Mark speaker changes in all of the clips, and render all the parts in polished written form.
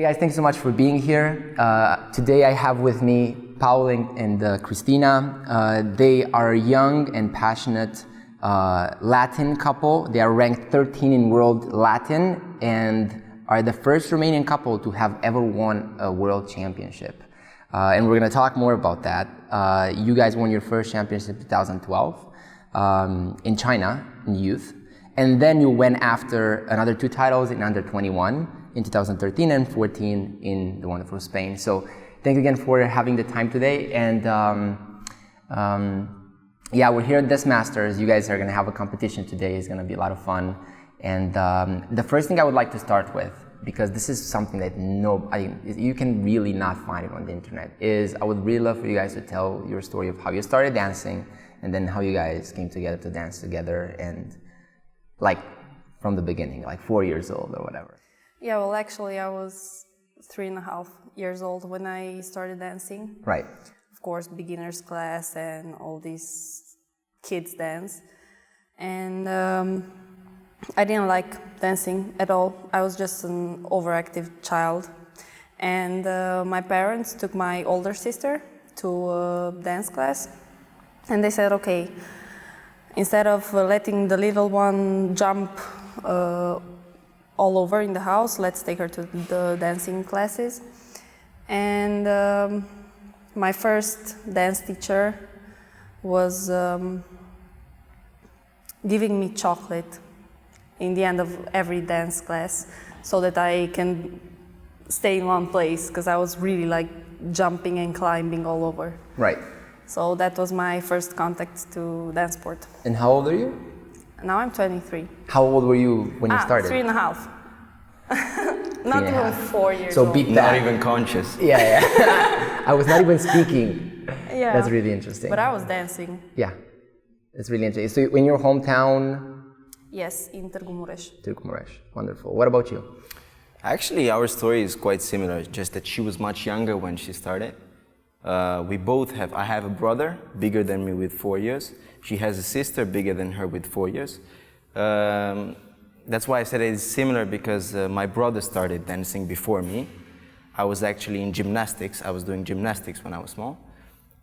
Speaker 1: Hey guys, thanks so much for being here. Today I have with me Paul and Cristina. They are a young and passionate Latin couple. They are ranked 13 in World Latin and are the first Romanian couple to have ever won a world championship. And we're going to talk more about that. You guys won your first championship in 2012 in China, in youth. And then you went after another 2 titles in under 21 in 2013 and 14 in the wonderful Spain. So thank you again for having the time today. And yeah, we're here at this Masters. You guys are going to have a competition today. It's going to be a lot of fun. And the first thing I would like to start with, because this is something that you can really not find it on the internet, is I would really love for you guys to tell your story of how you started dancing and then how you guys came together to dance together, and like from the beginning, like 4 years old or whatever.
Speaker 2: Yeah, well, actually, I was 3.5 years old when I started dancing.
Speaker 1: Right.
Speaker 2: Of course, beginners class and all these kids dance. And I didn't like dancing at all. I was just an overactive child. And my parents took my older sister to a dance class. And they said, okay, instead of letting the little one jump all over in the house, let's take her to the dancing classes. And my first dance teacher was giving me chocolate in the end of every dance class so that I can stay in one place, because I was really like jumping and climbing all over.
Speaker 1: Right.
Speaker 2: So that was my first contact to Dancesport.
Speaker 1: And how old are you?
Speaker 2: Now I'm 23.
Speaker 1: How old were you when you started?
Speaker 2: 3.5. Not even 4 years
Speaker 1: so
Speaker 2: old.
Speaker 1: beat that.
Speaker 3: Not even conscious.
Speaker 1: Yeah. I was not even speaking.
Speaker 2: Yeah.
Speaker 1: That's really interesting.
Speaker 2: But I was dancing.
Speaker 1: Yeah. It's really interesting. So in your hometown?
Speaker 2: Yes, in Târgu Mureș.
Speaker 1: Târgu Mureș. Wonderful. What about you?
Speaker 3: Actually, our story is quite similar, just that she was much younger when she started. I have a brother bigger than me with 4 years. She has a sister bigger than her with 4 years. That's why I said it is similar, because my brother started dancing before me. I was actually in gymnastics. I was doing gymnastics when I was small.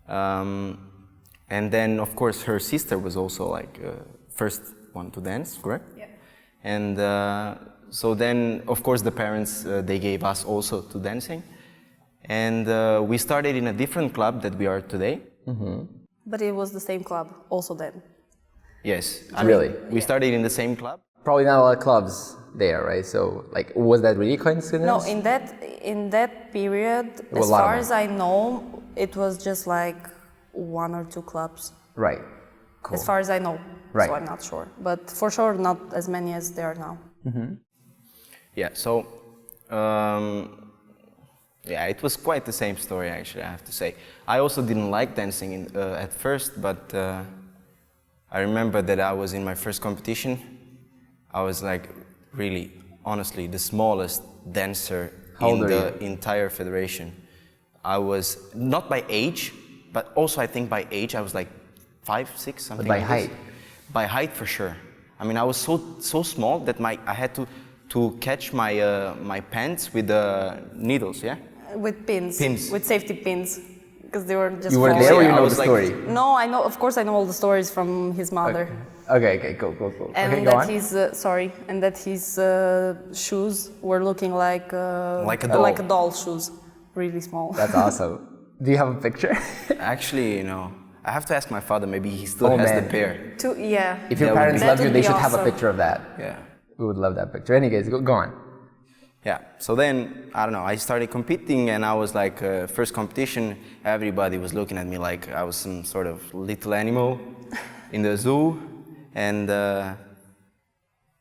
Speaker 3: And then, of course, her sister was also like first one to dance, correct?
Speaker 2: Yeah.
Speaker 3: And so then, of course, the parents, they gave us also to dancing. And we started in a different club that we are today.
Speaker 1: Mm-hmm.
Speaker 2: But it was the same club also then.
Speaker 3: Yes.
Speaker 1: Really?
Speaker 3: We started in the same club.
Speaker 1: Probably not a lot of clubs there, right? So, like, was that really coincidence?
Speaker 2: No, in that period, as far as I know, it was just like 1 or 2 clubs.
Speaker 1: Right. Cool.
Speaker 2: As far as I know.
Speaker 1: Right.
Speaker 2: So I'm not sure. But for sure, not as many as there are now.
Speaker 1: Mm-hmm.
Speaker 3: Yeah, so, yeah, it was quite the same story, actually, I have to say. I also didn't like dancing at first, but I remember that I was in my first competition. I was like, really, honestly, the smallest dancer in the entire federation. I was, not by age, but also I think by age, I was like 5, 6, something
Speaker 1: but by
Speaker 3: like
Speaker 1: height?
Speaker 3: This. By height, for sure. I mean, I was so small that I had to catch my pants with the needles, yeah?
Speaker 2: With pins.
Speaker 3: Pins.
Speaker 2: With safety pins. Because they were just
Speaker 1: You were
Speaker 2: falling.
Speaker 1: there or you
Speaker 3: I
Speaker 1: know
Speaker 3: was
Speaker 1: the
Speaker 3: like-
Speaker 1: story?
Speaker 2: No, I know, of course I know all the stories from his mother.
Speaker 1: Okay, cool.
Speaker 2: And
Speaker 1: okay,
Speaker 2: that his shoes were looking like
Speaker 3: a doll.
Speaker 2: shoes, really small.
Speaker 1: That's awesome. Do you have a picture?
Speaker 3: Actually, you know, I have to ask my father, maybe he still has the pair.
Speaker 2: Yeah.
Speaker 1: If your parents
Speaker 2: That
Speaker 1: love you,
Speaker 2: would
Speaker 1: they
Speaker 2: be
Speaker 1: should have a
Speaker 2: awesome.
Speaker 1: picture of that.
Speaker 3: Yeah.
Speaker 1: We would love that picture. Anyways, go on.
Speaker 3: Yeah, so then, I don't know, I started competing, and I was like, first competition, everybody was looking at me like I was some sort of little animal in the zoo. And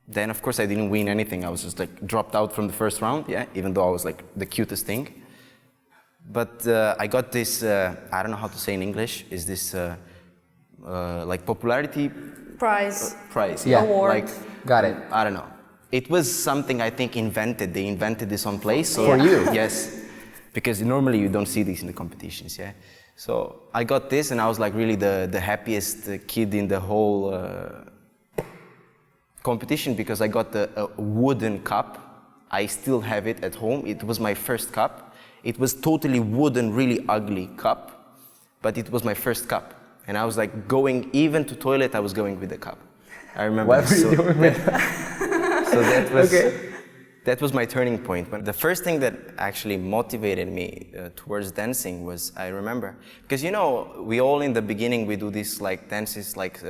Speaker 3: then, of course, I didn't win anything. I was just like dropped out from the first round, yeah, even though I was like the cutest thing. But I got this, I don't know how to say in English, is this like popularity
Speaker 2: Prize.
Speaker 3: Yeah,
Speaker 2: Award.
Speaker 3: like,
Speaker 1: Got it.
Speaker 3: I don't know. It was something I think invented. They invented this on place. So
Speaker 1: For you?
Speaker 3: Yes, because normally you don't see this in the competitions, yeah. So I got this, and I was like really the happiest kid in the whole competition, because I got a wooden cup I still have it at home. It was my first cup. It was totally wooden, really ugly cup, but it was my first cup. And I was like going, even to toilet, I was going with the cup. I remember.
Speaker 1: What were you doing with that?
Speaker 3: So that was,
Speaker 1: Okay.
Speaker 3: that was my turning point. But the first thing that actually motivated me towards dancing was, I remember, because you know, we all in the beginning, we do these like dances, like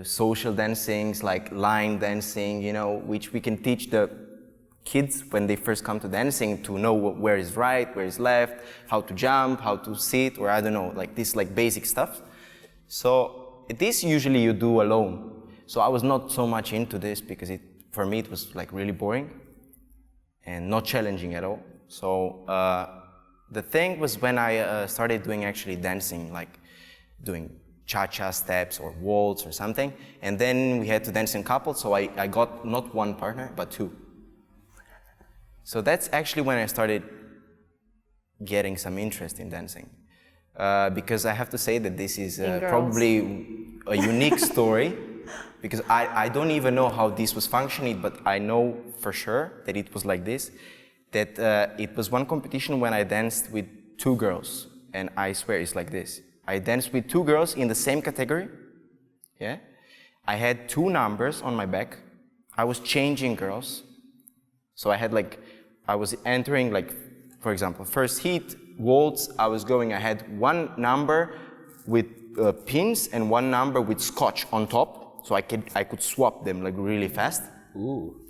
Speaker 3: social dancings, like line dancing, you know, which we can teach the kids when they first come to dancing to know where is right, where is left, how to jump, how to sit, or I don't know, like this like basic stuff. So this usually you do alone. So I was not so much into this because for me it was like really boring and not challenging at all. So the thing was when I started doing actually dancing, like doing cha-cha steps or waltz or something, and then we had to dance in couples, so I got not one partner, but two. So that's actually when I started getting some interest in dancing. Because I have to say that this is probably a unique story, because I don't even know how this was functioning, but I know for sure that it was like this, that it was one competition when I danced with two girls, and I swear it's like this. I danced with two girls in the same category, yeah? I had two numbers on my back. I was changing girls. So I had like, I was entering like, for example, first heat, waltz, I had one number with pins and one number with scotch on top, so I could swap them like really fast. Ooh.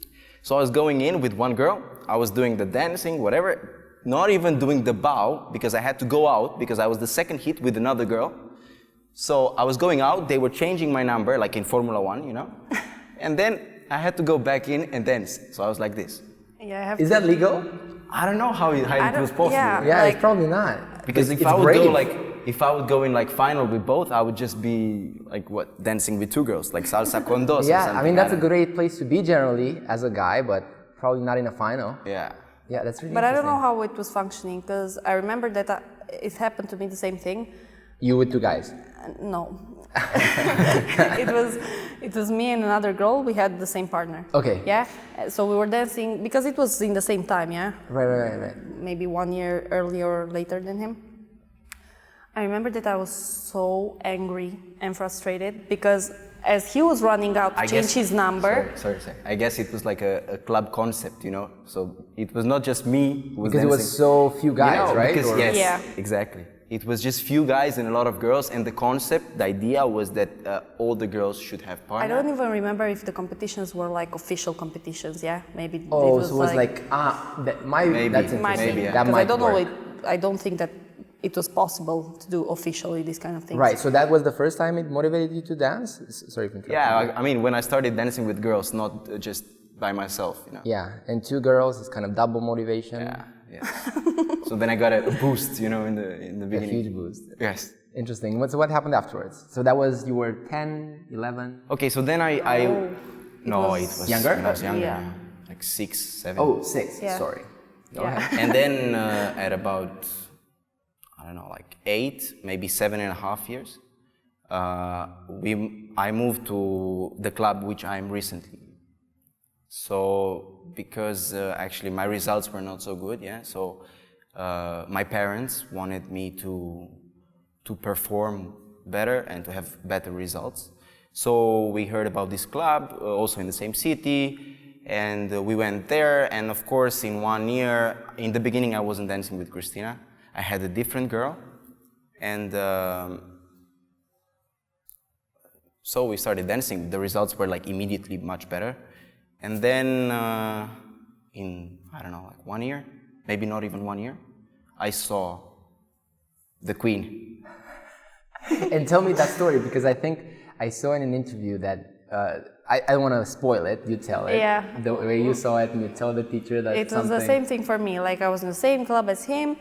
Speaker 3: So I was going in with one girl, I was doing the dancing, whatever, not even doing the bow, because I had to go out, because I was the second hit with another girl. So I was going out, they were changing my number, like in Formula 1, you know? And then I had to go back in and dance, so I was like this.
Speaker 2: Yeah,
Speaker 1: Is that legal?
Speaker 3: I don't know how it was possible.
Speaker 1: Yeah,
Speaker 2: like,
Speaker 1: it's probably not.
Speaker 3: Because if I would go in like final with both, I would just be like what, dancing with two girls, like salsa con dos.
Speaker 1: Yeah,
Speaker 3: or something.
Speaker 1: I mean that's a great place to be generally as a guy, but probably not in a final.
Speaker 3: Yeah.
Speaker 1: Yeah, that's really
Speaker 2: But I
Speaker 1: interesting.
Speaker 2: don't know how it was functioning, because I remember that it happened to me the same thing.
Speaker 1: You with two guys?
Speaker 2: No. It was me and another girl. We had the same partner.
Speaker 1: Okay.
Speaker 2: Yeah. So we were dancing because it was in the same time. Yeah.
Speaker 1: Right.
Speaker 2: Maybe 1 year earlier or later than him. I remember that I was so angry and frustrated because as he was running out to change his number.
Speaker 3: Sorry. I guess it was like a club concept, you know. So it was not just me who was
Speaker 1: because
Speaker 3: dancing.
Speaker 1: it was so few guys,
Speaker 3: you know,
Speaker 1: right?
Speaker 3: Because, yes,
Speaker 2: yeah.
Speaker 3: Exactly. It was just few guys and a lot of girls, and the concept, the idea was that all the girls should have partners.
Speaker 2: I don't even remember if the competitions were like official competitions. Yeah, maybe.
Speaker 1: Oh,
Speaker 2: it was
Speaker 1: so it was like that's interesting.
Speaker 3: Maybe, yeah.
Speaker 1: That
Speaker 2: because
Speaker 1: might
Speaker 2: I don't know.
Speaker 1: work.
Speaker 2: I don't think that it was possible to do officially these kind of things.
Speaker 1: Right. So that was the first time it motivated you to dance. Sorry for interrupting.
Speaker 3: Yeah, I mean when I started dancing with girls, not just by myself, you know.
Speaker 1: Yeah, and two girls is kind of double motivation.
Speaker 3: Yeah. So then I got a boost, you know, in the beginning.
Speaker 1: A huge boost.
Speaker 3: Yes.
Speaker 1: Interesting. So what happened afterwards? So that was, you were 10, 11?
Speaker 3: Okay, so then it was
Speaker 1: younger?
Speaker 3: When I was younger,
Speaker 2: Yeah.
Speaker 3: like 6, 7.
Speaker 1: Oh, 6.
Speaker 2: Yeah.
Speaker 1: Sorry. Go
Speaker 2: Yeah.
Speaker 1: ahead.
Speaker 3: And then at about, I don't know, like 8, maybe 7.5 years, I moved to the club which I'm recently. So because actually my results were not so good, yeah. So my parents wanted me to perform better and to have better results. So we heard about this club, also in the same city, and we went there. And of course, in 1 year, in the beginning, I wasn't dancing with Cristina. I had a different girl, and so we started dancing. The results were like immediately much better. And then in, I don't know, like 1 year, maybe not even 1 year, I saw the Queen.
Speaker 1: And tell me that story, because I think I saw in an interview that, I don't want to spoil it, you tell it.
Speaker 2: Yeah.
Speaker 1: The way you saw it and you tell the teacher that
Speaker 2: It was the same thing for me. Like I was in the same club as him,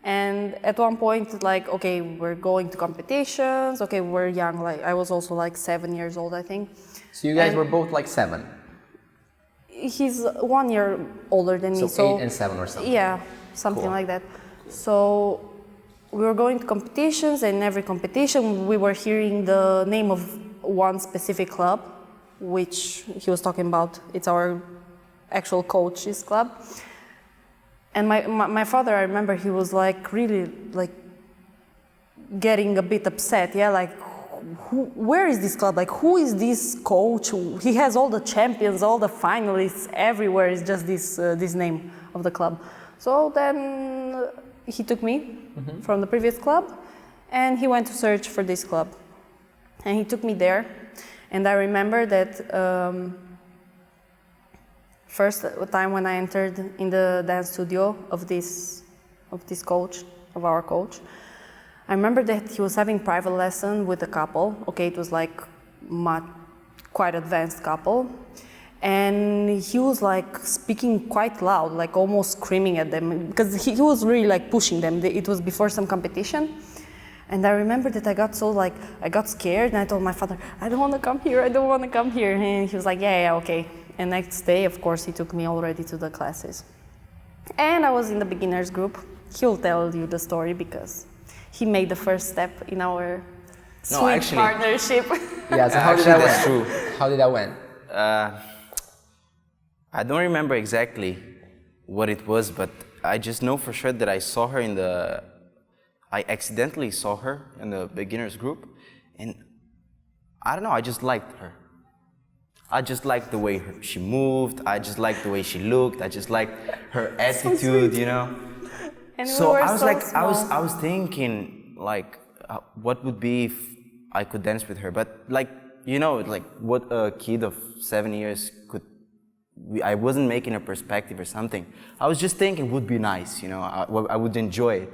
Speaker 2: and at one point, like, okay, we're going to competitions. Okay, we're young. Like I was also like 7 years old, I think.
Speaker 1: So you guys were both like 7?
Speaker 2: He's 1 year older than me.
Speaker 1: So 8 and 7 or something?
Speaker 2: Yeah, something like that. So we were going to competitions, and every competition we were hearing the name of one specific club, which he was talking about. It's our actual coach's club. And my father, I remember, he was like really like getting a bit upset. Yeah, like where is this club? Like who is this coach? He has all the champions, all the finalists everywhere. It's just this name of the club. So then he took me from the previous club, and he went to search for this club, and he took me there. And I remember that. First time when I entered in the dance studio of this coach, of our coach, I remember that he was having private lesson with a couple. Okay, it was like quite advanced couple, and he was like speaking quite loud, like almost screaming at them because he was really like pushing them. It was before some competition, and I remember that I got scared, and I told my father, I don't want to come here, I don't want to come here, and he was like, yeah, okay. And next day, of course, he took me already to the classes. And I was in the beginners group. He'll tell you the story because he made the first step in our sweet partnership.
Speaker 1: Yeah, so how did that went? True. How did that went?
Speaker 3: I don't remember exactly what it was, but I just know for sure that I accidentally saw her in the beginners group, and I don't know, I just liked her. I just liked the way she moved. I just liked the way she looked. I just liked her attitude, you know.
Speaker 2: And
Speaker 3: so
Speaker 2: we were
Speaker 3: I was
Speaker 2: so
Speaker 3: like,
Speaker 2: small.
Speaker 3: I was thinking like, what would be if I could dance with her? But like, you know, like what a kid of 7 years could. I wasn't making a perspective or something. I was just thinking it would be nice, you know. I would enjoy it.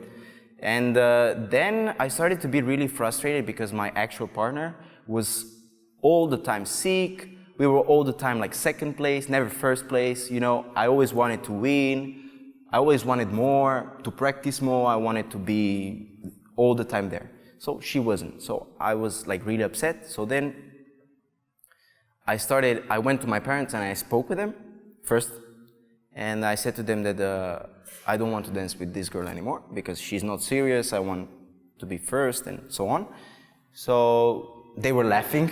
Speaker 3: And then I started to be really frustrated because my actual partner was all the time sick. We were all the time like second place, never first place, you know. I always wanted to win. I always wanted more, to practice more. I wanted to be all the time there. So she wasn't. So I was like really upset. So then I went to my parents and I spoke with them first. And I said to them that I don't want to dance with this girl anymore because she's not serious. I want to be first and so on. So they were laughing.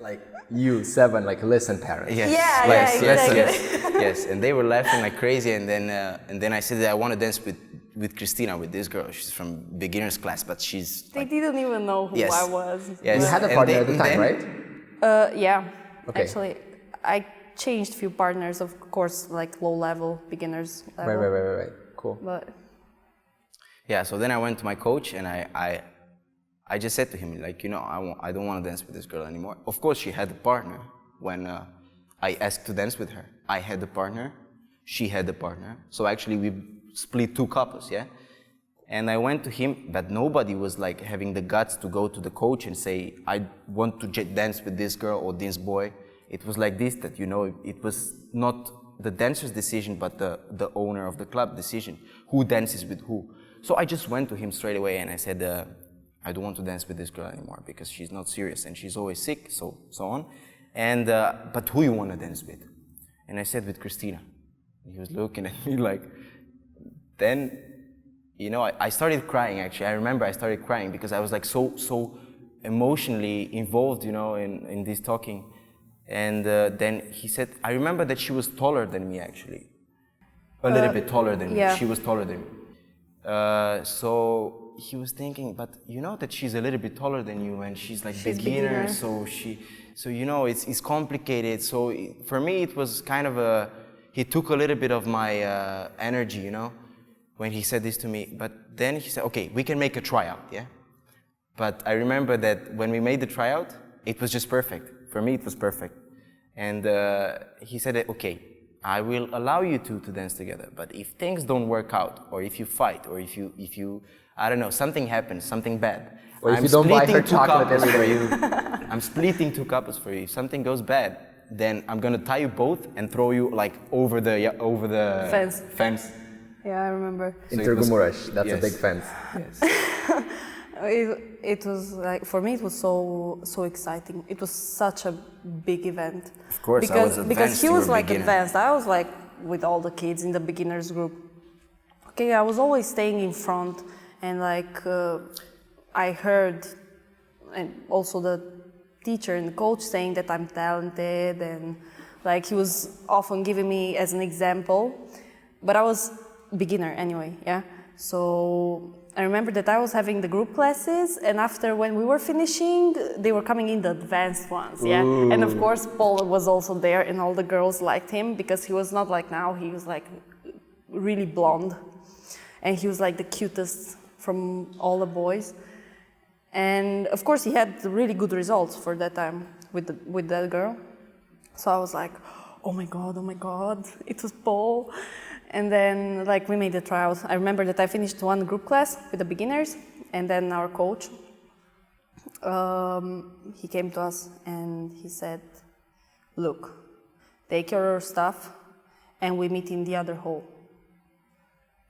Speaker 1: Like you, 7, like listen, parents.
Speaker 3: Yes.
Speaker 2: Yeah,
Speaker 3: Yes,
Speaker 2: exactly.
Speaker 3: yes, and they were laughing like crazy, and then I said that I want to dance with Cristina, with this girl. She's from beginners class, but she's.
Speaker 2: They didn't even know who I was.
Speaker 3: Yes.
Speaker 1: You had a partner at the time, right?
Speaker 2: Yeah.
Speaker 1: Okay.
Speaker 2: Actually, I changed few partners, of course, like low level, beginners level.
Speaker 1: Right. Cool.
Speaker 2: But
Speaker 3: yeah, so then I went to my coach and I just said to him, like, you know, I don't want to dance with this girl anymore. Of course, she had a partner when I asked to dance with her. I had a partner, she had a partner. So actually we split 2 couples, yeah? And I went to him, but nobody was like having the guts to go to the coach and say, I want to dance with this girl or this boy. It was like this, that, you know, it was not the dancer's decision, but the owner of the club decision, who dances with who. So I just went to him straight away and I said, I don't want to dance with this girl anymore because she's not serious and she's always sick, so on. And but who you want to dance with? And I said with Cristina. He was looking at me like. Then, you know, I started crying. Actually, I remember I started crying because I was like so emotionally involved, you know, in this talking. And then he said, I remember that she was taller than me actually, a little bit taller than me. She was taller than me. So he was thinking, but you know that she's a little bit taller than you and she's like beginner, so you know it's complicated. So for me it was kind of he took a little bit of my energy, you know, when he said this to me. But then he said, okay, we can make a tryout, yeah? But I remember that when we made the tryout, it was just perfect. For me it was perfect. And he said, okay, I will allow you two to dance together, but if things don't work out, or if you fight, or if you I don't know, something happens, something bad.
Speaker 1: Or if you don't buy her chocolate every
Speaker 3: for you. I'm splitting 2 couples for you. If something goes bad, then I'm gonna tie you both and throw you like over the fence.
Speaker 2: Yeah, I remember.
Speaker 1: In Târgu-Mureș, that's a big fence.
Speaker 3: Yes.
Speaker 2: It was like, for me it was so exciting. It was such a big event.
Speaker 3: Of course,
Speaker 2: because he was like advanced. I was like with all the kids in the beginners group. Okay, I was always staying in front, and like I heard, and also the teacher and the coach saying that I'm talented and Like he was often giving me as an example, but I was beginner anyway, yeah. So I remember that I was having the group classes, and after when we were finishing, they were coming in the advanced ones, yeah.
Speaker 1: Ooh.
Speaker 2: And of course, Paul was also there, and all the girls liked him because he was not like now. He was like really blonde, and he was like the cutest from all the boys. And of course, he had really good results for that time with that girl. So I was like, oh my God, it was Paul. And then like we made the tryout. I remember that I finished one group class with the beginners, and then our coach, he came to us and he said, look, take your stuff and we meet in the other hall.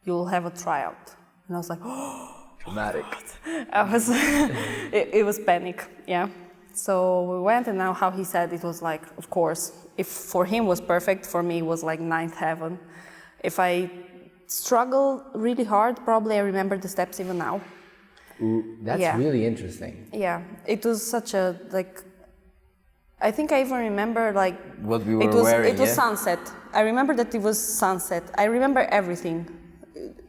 Speaker 2: You'll have a tryout. And I was like, oh,
Speaker 1: dramatic.
Speaker 2: It was panic, yeah. So we went, and now how he said it was like, of course, if for him was perfect, for me it was like ninth heaven. If I struggle really hard, probably I remember the steps even now.
Speaker 1: Ooh, that's really interesting.
Speaker 2: Yeah, it was such a, like, I think I even remember like
Speaker 3: what we were wearing.
Speaker 2: It was sunset. I remember that it was sunset. I remember everything.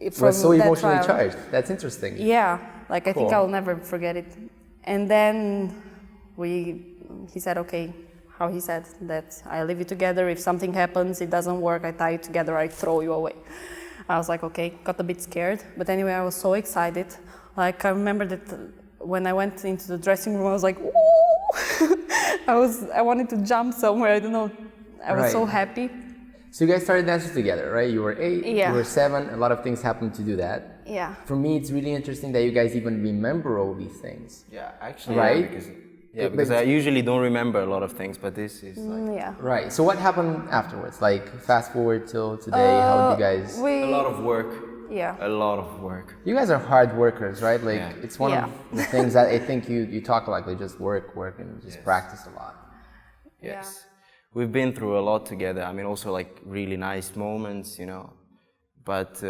Speaker 1: It was so emotionally charged. That's interesting.
Speaker 2: Yeah, like I think
Speaker 1: Cool.
Speaker 2: I'll never forget it. And then he said, okay, how he said that I leave you together. If something happens, it doesn't work, I tie you together, I throw you away. I was like, okay, got a bit scared. But anyway, I was so excited. Like I remember that when I went into the dressing room, I was like, ooh! I wanted to jump somewhere, I don't know. I was so happy.
Speaker 1: So you guys started dancing together, right? You were 8,
Speaker 2: Yeah.
Speaker 1: you were 7, a lot of things happened to do that.
Speaker 2: Yeah.
Speaker 1: For me, it's really interesting that you guys even remember all these things.
Speaker 3: Yeah, actually,
Speaker 1: Right?
Speaker 3: because I usually don't remember a lot of things, but this is like
Speaker 2: Yeah.
Speaker 1: Right. So what happened afterwards? Like fast forward till today, how did you guys?
Speaker 3: a lot of work.
Speaker 2: Yeah.
Speaker 3: A lot of work.
Speaker 1: You guys are hard workers, right? Like it's one
Speaker 2: Yeah.
Speaker 1: of the things that I think you talk like just work, and just practice a lot.
Speaker 3: Yes. We've been through a lot together. I mean, also like really nice moments, you know, but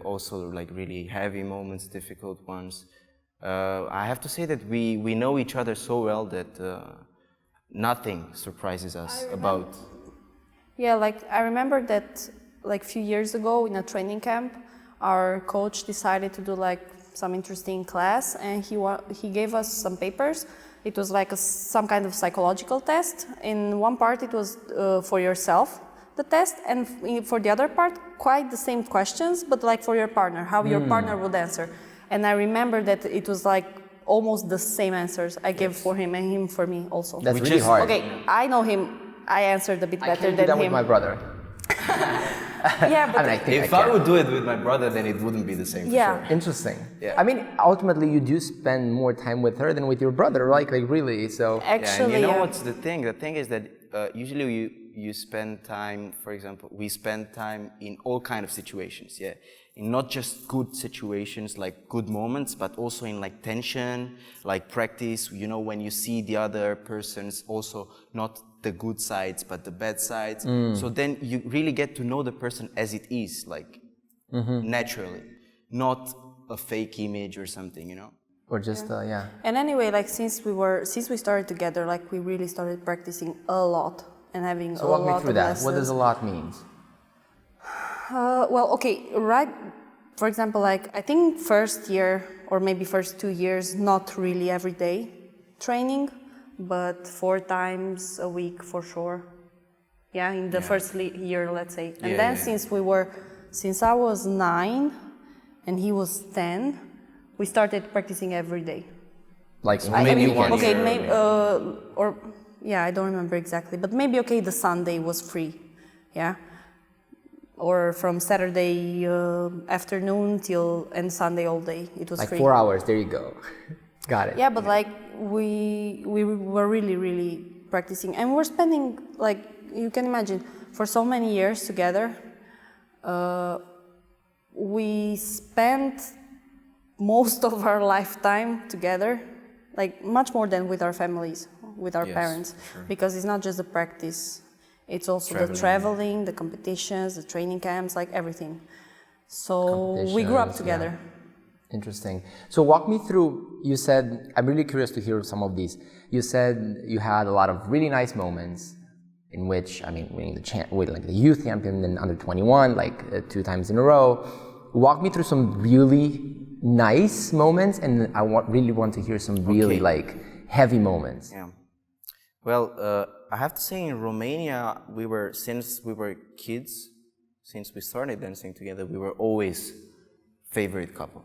Speaker 3: also like really heavy moments, difficult ones. I have to say that we know each other so well that nothing surprises us about.
Speaker 2: Yeah, like I remember that like a few years ago in a training camp, our coach decided to do like some interesting class, and he gave us some papers. It was like some kind of psychological test. In one part it was for yourself, the test, and for the other part, quite the same questions, but like for your partner, how your partner would answer. And I remember that it was like almost the same answers I gave for him and him for me also.
Speaker 1: That's really hard.
Speaker 2: Okay, I know him. I answered a bit better
Speaker 1: I can't do
Speaker 2: than
Speaker 1: that
Speaker 2: him.
Speaker 1: with my brother.
Speaker 2: Yeah, but
Speaker 1: I mean, I think
Speaker 3: If
Speaker 1: I
Speaker 3: I
Speaker 1: can.
Speaker 3: would do it with my brother, then it wouldn't be the same. For
Speaker 2: yeah.
Speaker 3: sure.
Speaker 1: Interesting.
Speaker 3: Yeah.
Speaker 1: I mean, ultimately, you do spend more time with her than with your brother, like really. So
Speaker 3: Yeah, and
Speaker 2: Actually,
Speaker 3: you know
Speaker 2: yeah.
Speaker 3: what's the thing? The thing is that usually you spend time, for example, we spend time in all kind of situations, yeah. In not just good situations, like good moments, but also in like tension, like practice, you know, when you see the other person's also not the good sides, but the bad sides. So then you really get to know the person as it is, like naturally, not a fake image or something, you know?
Speaker 1: or just yeah.
Speaker 2: And anyway, like since we started together, like we really started practicing a lot and having
Speaker 1: So
Speaker 2: a
Speaker 1: walk me
Speaker 2: lot
Speaker 1: through
Speaker 2: of
Speaker 1: that.
Speaker 2: lessons.
Speaker 1: What does a lot mean?
Speaker 2: Well, okay, right. For example, like I think first year or maybe first 2 years, not really every day training, but 4 times a week for sure. Yeah, in the first year, let's say. And then since I was 9 and he was 10, we started practicing every day.
Speaker 1: Like
Speaker 3: maybe one
Speaker 2: okay,
Speaker 3: year
Speaker 2: maybe or yeah, I don't remember exactly, but maybe okay, the Sunday was free, yeah, or from Saturday afternoon till and Sunday all day it was
Speaker 1: like
Speaker 2: free.
Speaker 1: 4 hours. There you go. Got it.
Speaker 2: Yeah, but like we were really practicing, and we're spending like you can imagine for so many years together. We spent most of our lifetime together, like much more than with our families, with our parents,
Speaker 3: sure.
Speaker 2: because it's not just the practice, it's also the traveling, the competitions, the training camps, like everything. So we grew up
Speaker 1: Competitions,
Speaker 2: together.
Speaker 1: yeah. Interesting. So walk me through, you said, I'm really curious to hear some of these. You said you had a lot of really nice moments in which, I mean, winning like the youth champion and under 21, like 2 times in a row. Walk me through some really nice moments, and I really want to hear some really like heavy moments.
Speaker 3: Yeah. Well, I have to say in Romania, since we were kids, since we started dancing together, we were always favorite couple,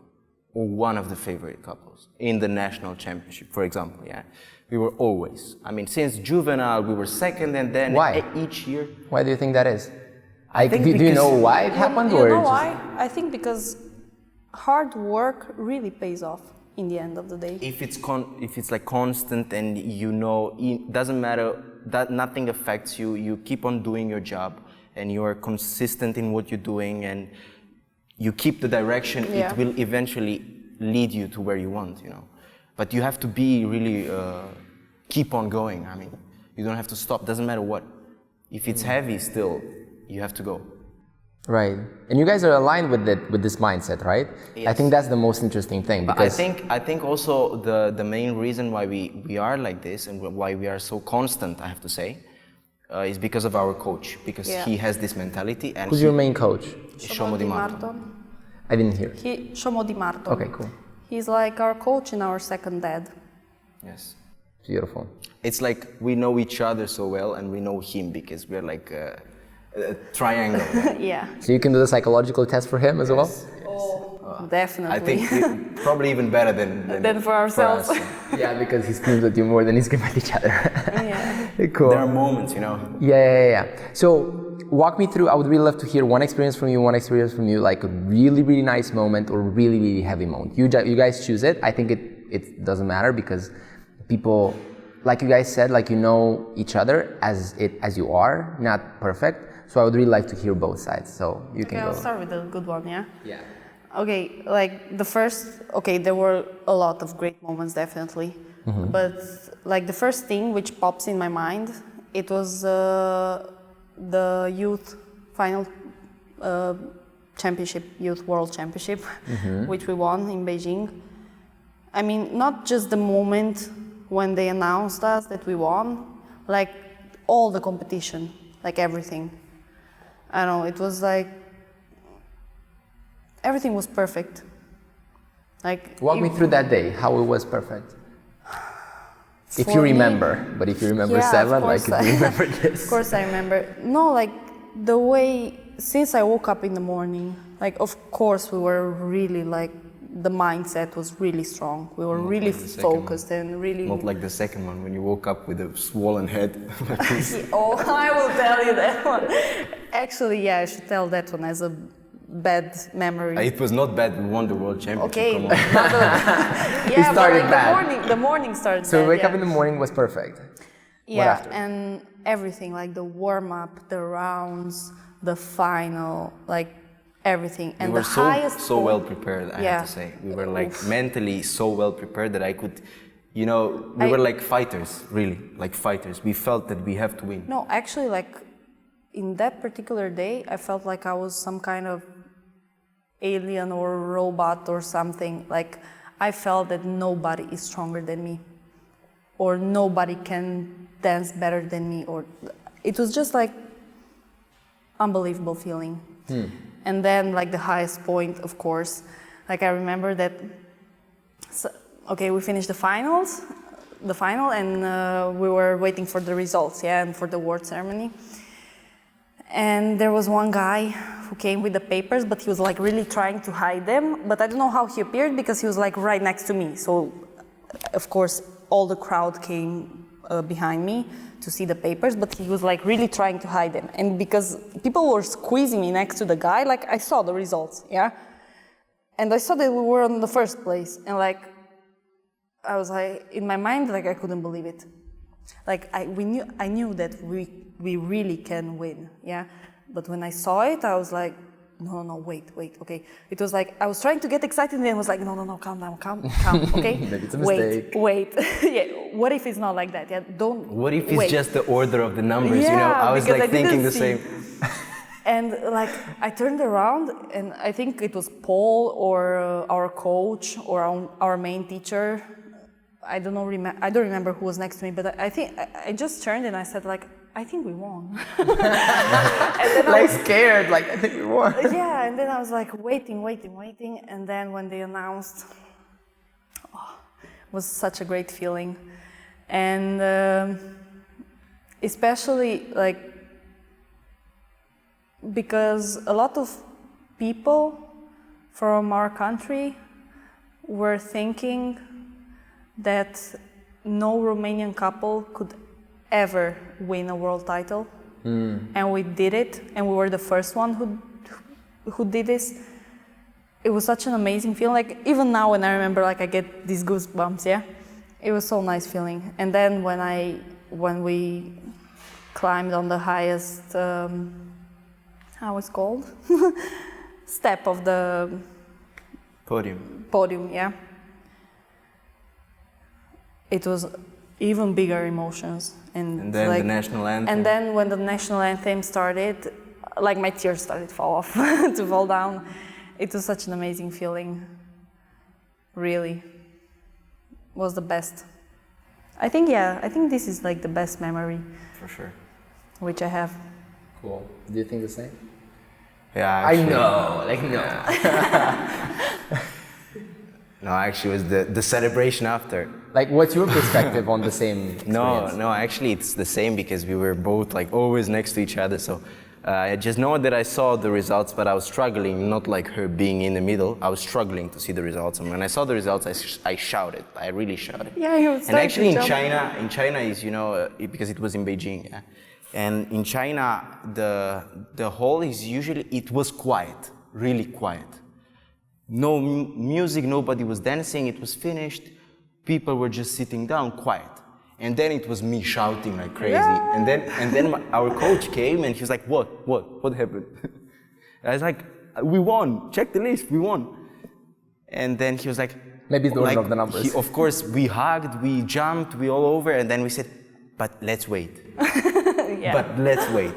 Speaker 3: or one of the favorite couples in the national championship, for example. Yeah, we were always. I mean, since juvenile, we were second, and then each year.
Speaker 1: Why do you think that is?
Speaker 3: I think
Speaker 1: do you know why it happened?
Speaker 2: You know why? I think because hard work really pays off in the end of the day.
Speaker 3: If it's like constant, and it doesn't matter, that nothing affects you. You keep on doing your job, and you are consistent in what you're doing, and you keep the direction. It will eventually lead you to where you want. But you have to be really keep on going. I mean, you don't have to stop. Doesn't matter what. If it's heavy, still you have to go.
Speaker 1: Right, and you guys are aligned with this mindset, right?
Speaker 3: Yes.
Speaker 1: I think that's the most interesting thing. Because
Speaker 3: I think also the main reason why we are like this and why we are so constant, I have to say, is because of our coach. Because he has this mentality. And
Speaker 1: who's your main coach?
Speaker 3: Shomo Di Marto.
Speaker 1: I didn't hear.
Speaker 2: Shomo Di Marto.
Speaker 1: Okay, cool.
Speaker 2: He's like our coach and our second dad.
Speaker 3: Yes.
Speaker 1: Beautiful.
Speaker 3: It's like we know each other so well, and we know him because we're like a triangle.
Speaker 2: Yeah.
Speaker 1: So you can do the psychological test for him as well?
Speaker 2: Oh, definitely.
Speaker 3: I think probably even better than
Speaker 2: for ourselves.
Speaker 1: Yeah, because he screams at you more than he screams at each other.
Speaker 2: Yeah.
Speaker 1: Cool.
Speaker 3: There are moments,
Speaker 1: Yeah. So walk me through, I would really love to hear one experience from you, like a really, really nice moment or really, really heavy moment. You guys choose it. I think it doesn't matter because people, like you guys said, like each other as you are, not perfect. So I would really like to hear both sides. So you can go.
Speaker 2: I'll start with the good one, yeah?
Speaker 1: Yeah.
Speaker 2: Okay, like there were a lot of great moments, definitely. Mm-hmm. But like the first thing which pops in my mind, it was the youth final championship, youth world championship, which we won in Beijing. I mean, not just the moment when they announced us that we won, like all the competition, like everything. I don't know, it was like, everything was perfect. Like,
Speaker 1: walk me through that day, how it was perfect. If you remember, but if you remember 7, like if you remember this.
Speaker 2: Of course I remember. No, like the way, since I woke up in the morning, like of course we were really like, the mindset was really strong. We were really focused and really...
Speaker 3: Not like the second one, when you woke up with a swollen head.
Speaker 2: Oh, I will tell you that one. Actually, yeah, I should tell that one as a bad memory.
Speaker 3: It was not bad, we won the world championship.
Speaker 2: Okay.
Speaker 3: Come on.
Speaker 2: Yeah,
Speaker 1: started
Speaker 2: but like
Speaker 1: bad.
Speaker 2: The morning started bad.
Speaker 1: So wake up in the morning was perfect.
Speaker 2: Yeah, and everything, like the warm-up, the rounds, the final, like everything. And
Speaker 3: we were
Speaker 2: the highest
Speaker 3: so well prepared, I have to say. We were like mentally so well prepared that I could, we were like fighters, really, like fighters. We felt that we have to win.
Speaker 2: No, actually, like in that particular day, I felt like I was some kind of alien or robot or something. Like I felt that nobody is stronger than me, or nobody can dance better than me, or it was just like unbelievable feeling. And then like the highest point, of course, like I remember that, we finished the final, and we were waiting for the results, and for the award ceremony. And there was one guy who came with the papers, but he was like really trying to hide them. But I don't know how he appeared because he was like right next to me. So, of course, all the crowd came behind me to see the papers, but he was like really trying to hide them. And because people were squeezing me next to the guy, like I saw the results, yeah? And I saw that we were in the first place. And like, I was like, in my mind, like I couldn't believe it. Like I knew that we really can win, yeah? But when I saw it, I was like, no, wait, okay. It was like, I was trying to get excited and I was like, no, calm down, okay?
Speaker 1: Maybe it's a mistake.
Speaker 2: Wait. Yeah, what if it's not like that? Yeah,
Speaker 3: What if it's just the order of the numbers,
Speaker 2: yeah,
Speaker 3: I was like thinking the same.
Speaker 2: And like, I turned around and I think it was Paul or our coach or our main teacher. I don't remember who was next to me, but I think I just turned and I said like, I think we won. And then
Speaker 1: Like scared, like I think we won.
Speaker 2: yeah, and then I was like waiting, and then when they announced, it was such a great feeling, and especially like because a lot of people from our country were thinking that no Romanian couple could ever win a world title, and we did it, and we were the first one who did this. It was such an amazing feeling. Like even now, when I remember, like I get these goosebumps. Yeah, it was so nice feeling. And then when we climbed on the highest, how it's called, step of the podium. Yeah, it was even bigger emotions.
Speaker 3: And then
Speaker 2: like,
Speaker 3: the national anthem.
Speaker 2: And then when the national anthem started, like my tears started to fall off, to fall down. It was such an amazing feeling. Really, was the best. I think this is like the best memory.
Speaker 3: For sure.
Speaker 2: Which I have.
Speaker 1: Cool. Do you think the same?
Speaker 3: Yeah,
Speaker 1: actually, I know, like no.
Speaker 3: No, actually, it was the celebration after.
Speaker 1: Like, what's your perspective on the same experience?
Speaker 3: No, actually, it's the same because we were both like always next to each other. So I just know that I saw the results, but I was struggling, not like her being in the middle. I was struggling to see the results, and when I saw the results, I shouted. I really shouted.
Speaker 2: Yeah, you was.
Speaker 3: And actually, in China is because it was in Beijing, yeah? And in China, the hall is usually it was quiet, really quiet. No music, nobody was dancing. It was finished. People were just sitting down, quiet. And then it was me shouting like crazy. Yeah. And then our coach came and he was like, "What happened?" I was like, "We won. Check the list. We won." And then he was like,
Speaker 1: maybe it's the order of the numbers.
Speaker 3: Of course, we hugged, we jumped, we all over, and then we said, "But let's wait."
Speaker 2: Yeah.
Speaker 3: But let's wait.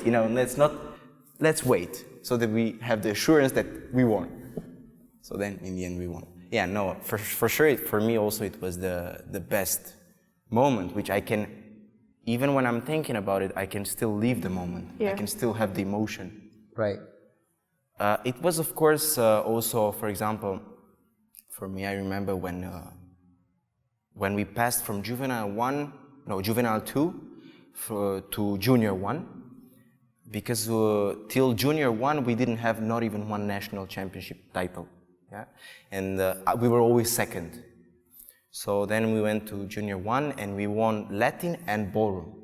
Speaker 3: Let's wait so that we have the assurance that we won. So then, in the end, we won. Yeah, no, for sure, for me also, it was the best moment, which I can, even when I'm thinking about it, I can still live the moment. Yeah. I can still have the emotion.
Speaker 1: Right.
Speaker 3: It was, of course, also, for example, for me, I remember when we passed from Juvenile 2 to Junior 1, because till Junior 1, we didn't have not even one national championship title. Yeah, and we were always second. So then we went to Junior 1 and we won Latin and ballroom,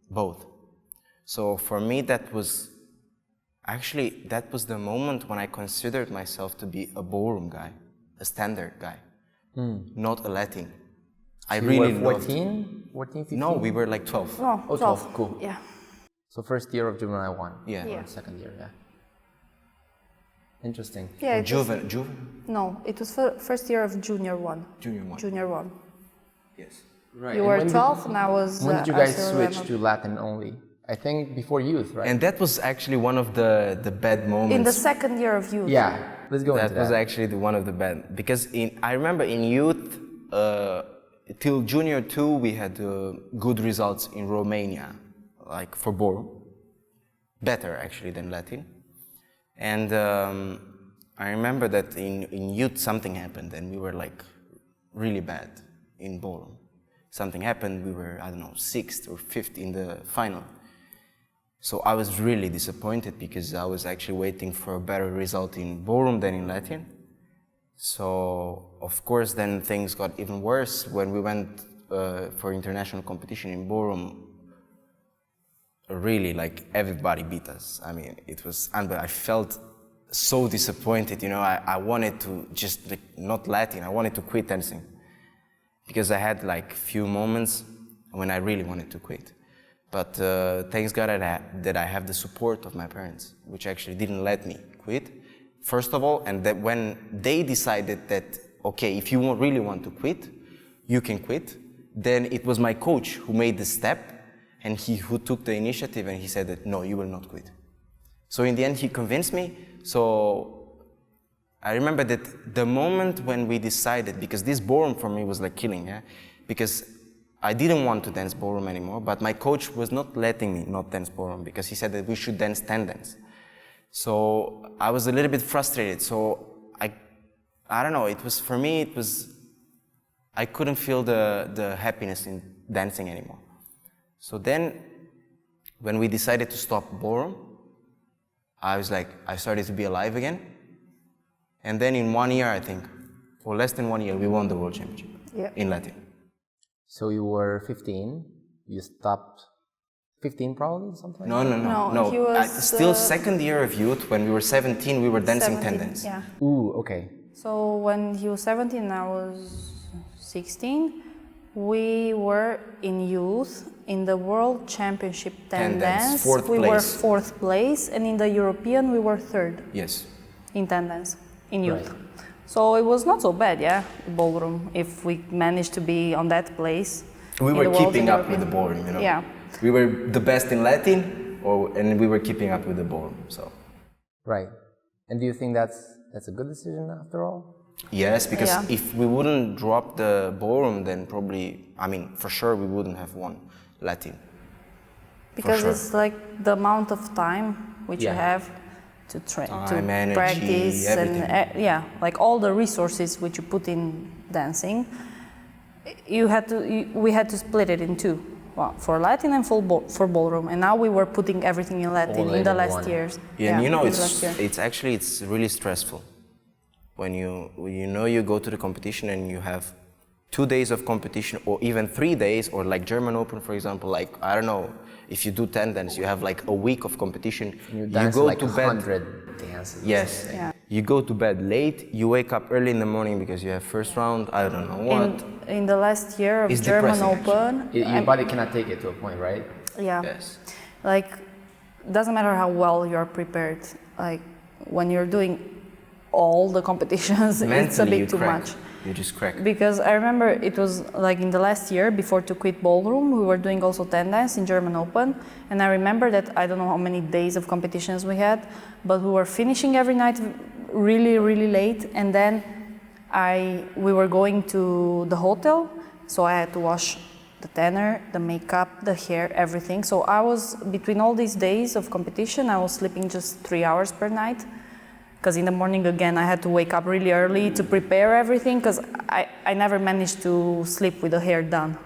Speaker 3: both. So for me, that was the moment when I considered myself to be a ballroom guy, a standard guy, not a Latin.
Speaker 1: So I really were 14, 15?
Speaker 3: No, we were like 12.
Speaker 2: Oh,
Speaker 1: 12, cool.
Speaker 2: Yeah.
Speaker 1: So first year of Juvenile 1.
Speaker 3: Yeah.
Speaker 1: Or second year, yeah. Interesting.
Speaker 2: Yeah,
Speaker 3: No,
Speaker 2: it was first year of Junior 1. Junior 1.
Speaker 3: Yes.
Speaker 1: Right.
Speaker 2: You were 12 and I was...
Speaker 1: When did you guys switch to Latin only? I think before youth, right?
Speaker 3: And that was actually one of the bad moments.
Speaker 2: In the second year of youth.
Speaker 1: Yeah, let's go into that.
Speaker 3: That was actually one of the bad... Because I remember in youth, till Junior 2, we had good results in Romania, like for ballroom. Better, actually, than Latin. And I remember that in youth something happened and we were like really bad in ballroom. Something happened, we were, 6th or 5th in the final. So I was really disappointed because I was actually waiting for a better result in ballroom than in Latin. So of course then things got even worse when we went for international competition in ballroom. Really, like, everybody beat us. I mean, it was unbelievable. I felt so disappointed, I wanted to just, like, not Latin, I wanted to quit dancing. Because I had, like, few moments when I really wanted to quit. But thanks God that I have the support of my parents, which actually didn't let me quit, first of all, and that when they decided that, okay, if you really want to quit, you can quit, then it was my coach who made the step, and who took the initiative, and he said that, no, you will not quit. So in the end, he convinced me. So I remember that the moment when we decided, because this ballroom for me was like killing, yeah? Because I didn't want to dance ballroom anymore, but my coach was not letting me not dance ballroom because he said that we should dance tendance. So I was a little bit frustrated. So I don't know, it was, for me, it was, I couldn't feel the happiness in dancing anymore. So then, when we decided to stop ballroom, I was like, I started to be alive again. And then in 1 year, I think, or less than 1 year, we won the World Championship in Latin.
Speaker 1: So you were 15, you stopped 15 probably, something like that?
Speaker 3: No.
Speaker 2: He was,
Speaker 3: still second year of youth, when we were 17, we were dancing
Speaker 2: 17,
Speaker 3: tendance.
Speaker 2: Yeah.
Speaker 1: Ooh, okay.
Speaker 2: So when he was 17 and I was 16, we were in youth in the World Championship tendance. We were fourth place, and in the European we were third.
Speaker 3: Yes.
Speaker 2: In tendance, in youth.
Speaker 1: Right.
Speaker 2: So it was not so bad, ballroom, if we managed to be on that place.
Speaker 3: We were keeping up with the ballroom, you know.
Speaker 2: Yeah.
Speaker 3: We were the best in Latin, and we were keeping up with the ballroom, so.
Speaker 1: Right. And do you think that's a good decision after all?
Speaker 3: Yes, because if we wouldn't drop the ballroom, then probably, I mean, for sure we wouldn't have won Latin.
Speaker 2: Because it's like the amount of time which you have to train, to
Speaker 3: energy,
Speaker 2: practice,
Speaker 3: everything.
Speaker 2: and like all the resources which you put in dancing. We had to split it in two, for Latin and for ballroom. And now we were putting everything in Latin in the last years.
Speaker 3: Yeah, and you know, it's really stressful. When you go to the competition and you have 2 days of competition, or even 3 days, or like German Open, for example, like, I don't know, if you do tendance, you have like a week of competition.
Speaker 1: You go like to 100 dances.
Speaker 3: Yes. Yeah. You go to bed late, you wake up early in the morning because you have first round, I don't know what.
Speaker 2: In the last year of German Open...
Speaker 1: Your body cannot take it to a point, right?
Speaker 2: Yeah.
Speaker 3: Yes.
Speaker 2: Like, doesn't matter how well you're prepared, like, when you're doing all the competitions, mentally, it's a bit too much.
Speaker 3: You just crack.
Speaker 2: Because I remember it was like in the last year before to quit ballroom, we were doing also tendance in German Open, and I remember that I don't know how many days of competitions we had, but we were finishing every night really, really late, and then we were going to the hotel, so I had to wash the tenor, the makeup, the hair, everything. So I was, between all these days of competition, I was sleeping just 3 hours per night. Because in the morning, again, I had to wake up really early to prepare everything, because I never managed to sleep with the hair done.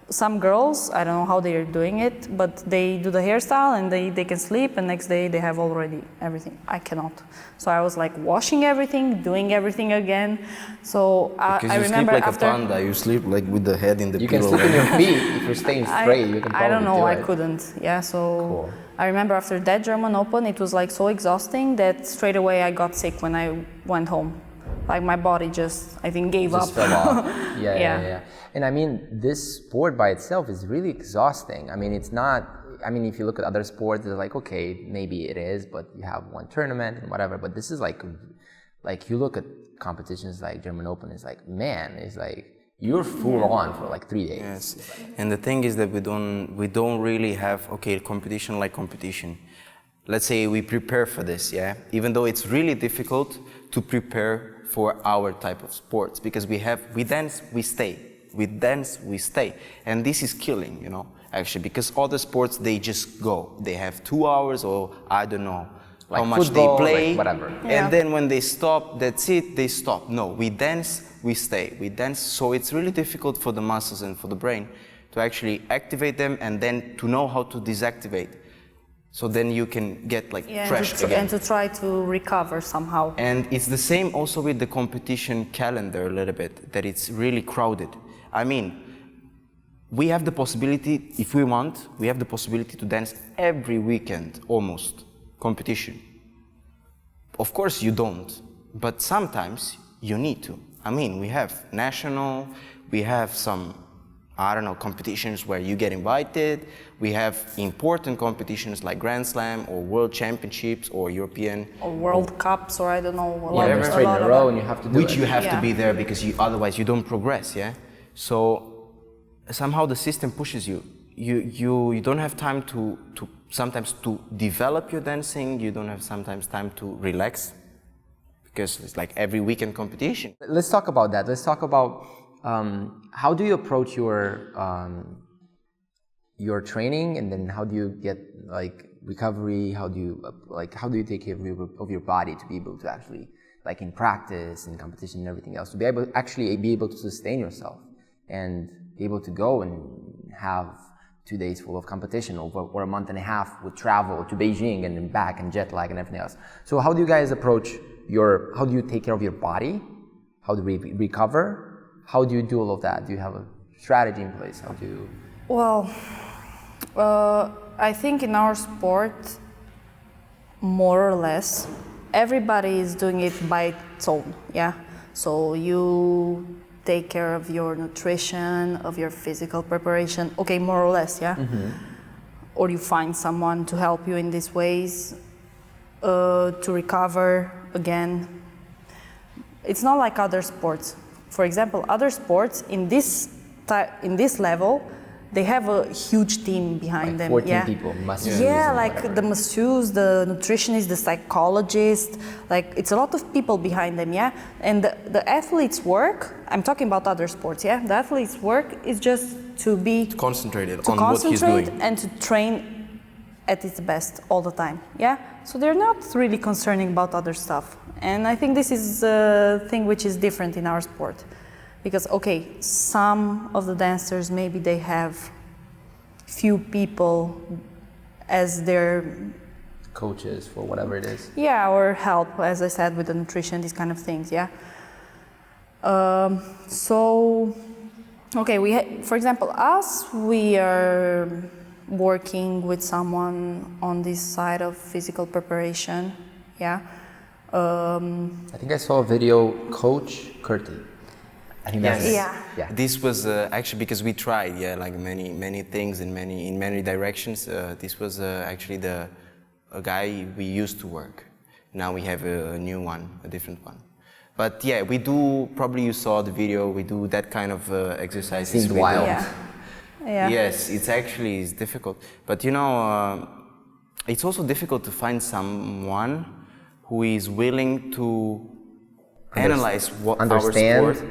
Speaker 2: Some girls, I don't know how they are doing it, but they do the hairstyle and they can sleep, and next day they have already everything. I cannot. So I was like washing everything, doing everything again. So I remember
Speaker 3: sleep like a panda, you sleep like with the head in the pillow.
Speaker 1: You can sleep on your feet if you're staying straight. You can probably
Speaker 2: I don't know,
Speaker 1: do
Speaker 2: I couldn't. Yeah, so
Speaker 1: cool.
Speaker 2: I remember after that German Open, it was like so exhausting that straight away I got sick when I went home. Like my body just, I think, gave up.
Speaker 1: Fell off. Yeah. And I mean, this sport by itself is really exhausting. I mean, it's not, I mean, if you look at other sports, it's like, okay, maybe it is, but you have one tournament and whatever. But this is like you look at competitions like German Open, it's like, man, it's like, you're full on for like 3 days.
Speaker 3: Yes, and the thing is that we don't really have, competition like competition. Let's say we prepare for this, even though it's really difficult to prepare for our type of sports, because we dance, we stay. We dance, we stay. And this is killing, actually, because other sports, they just go. They have 2 hours, or I don't know, like how much
Speaker 1: football,
Speaker 3: they play,
Speaker 1: like whatever.
Speaker 3: And then when they stop, that's it, they stop. No, we dance, we stay. We dance, so it's really difficult for the muscles and for the brain to actually activate them, and then to know how to deactivate. So then you can get like fresh again.
Speaker 2: And to try to recover somehow.
Speaker 3: And it's the same also with the competition calendar a little bit, that it's really crowded. I mean, we have the possibility, if we want, we have the possibility to dance every weekend, almost, competition. Of course you don't, but sometimes you need to. I mean, we have national, we have some, I don't know, competitions where you get invited. We have important competitions like Grand Slam or World Championships or European.
Speaker 2: Or World Cups, or I don't know.
Speaker 1: Whatever, straight in a row, and you have to do
Speaker 3: which you have to be there, because otherwise you don't progress, So somehow the system pushes you. You don't have time to sometimes to develop your dancing. You don't have sometimes time to relax, because it's like every weekend competition.
Speaker 1: Let's talk about that. Let's talk about how do you approach your training, and then how do you get like recovery? How do you take care of your body to be able to actually, like in practice and competition and everything else, to be able to sustain yourself and be able to go and have 2 days full of competition or a month and a half with travel to Beijing and then back and jet lag and everything else. So how do you guys approach how do you take care of your body? How do we recover? How do you do all of that? Do you have a strategy in place? How do you...
Speaker 2: Well, I think in our sport, more or less, everybody is doing it by its own, yeah? So you take care of your nutrition, of your physical preparation, okay, more or less, yeah? Mm-hmm. Or you find someone to help you in these ways to recover again. It's not like other sports. For example, other sports in this level, they have a huge team behind them.
Speaker 1: 14 people, masseurs.
Speaker 2: Yeah, like the masseurs, the nutritionists, the psychologists, like it's a lot of people behind them, yeah? And the athlete's work, I'm talking about other sports, yeah? The athlete's work is just to
Speaker 3: concentrate on what he's doing.
Speaker 2: And to train at its best all the time, yeah? So they're not really concerning about other stuff. And I think this is a thing which is different in our sport. Because, okay, some of the dancers, maybe they have few people as their...
Speaker 1: coaches for whatever it is.
Speaker 2: Yeah, or help, as I said, with the nutrition, these kind of things, yeah? So, okay, for example, we are working with someone on this side of physical preparation, yeah?
Speaker 1: I think I saw a video, Coach Curti. I think that's
Speaker 2: yeah.
Speaker 3: This was actually because we tried, like many things in many directions. This was actually a guy we used to work. Now we have a new one, a different one. But yeah, we do. Probably you saw the video. We do that kind of exercises.
Speaker 1: Seems wild.
Speaker 2: Yeah.
Speaker 3: Yes, it's difficult. But you know, it's also difficult to find someone who is willing to analyze our sport.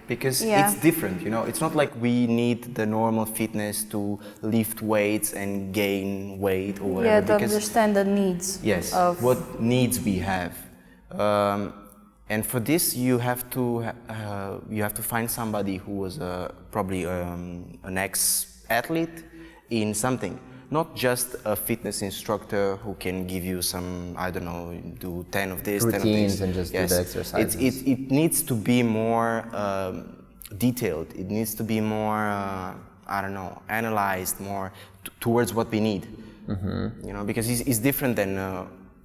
Speaker 3: Because it's different, you know. It's not like we need the normal fitness to lift weights and gain weight or whatever.
Speaker 2: Yeah, to understand the needs.
Speaker 3: Yes, what needs we have. And for this, you have to find somebody who was probably an ex-athlete in something. Not just a fitness instructor who can give you some, I don't know, do 10 of this,
Speaker 1: routines
Speaker 3: 10 of this.
Speaker 1: And just do the exercises.
Speaker 3: It needs to be more detailed. It needs to be more, analyzed more towards what we need. Mm-hmm. You know, because it's different than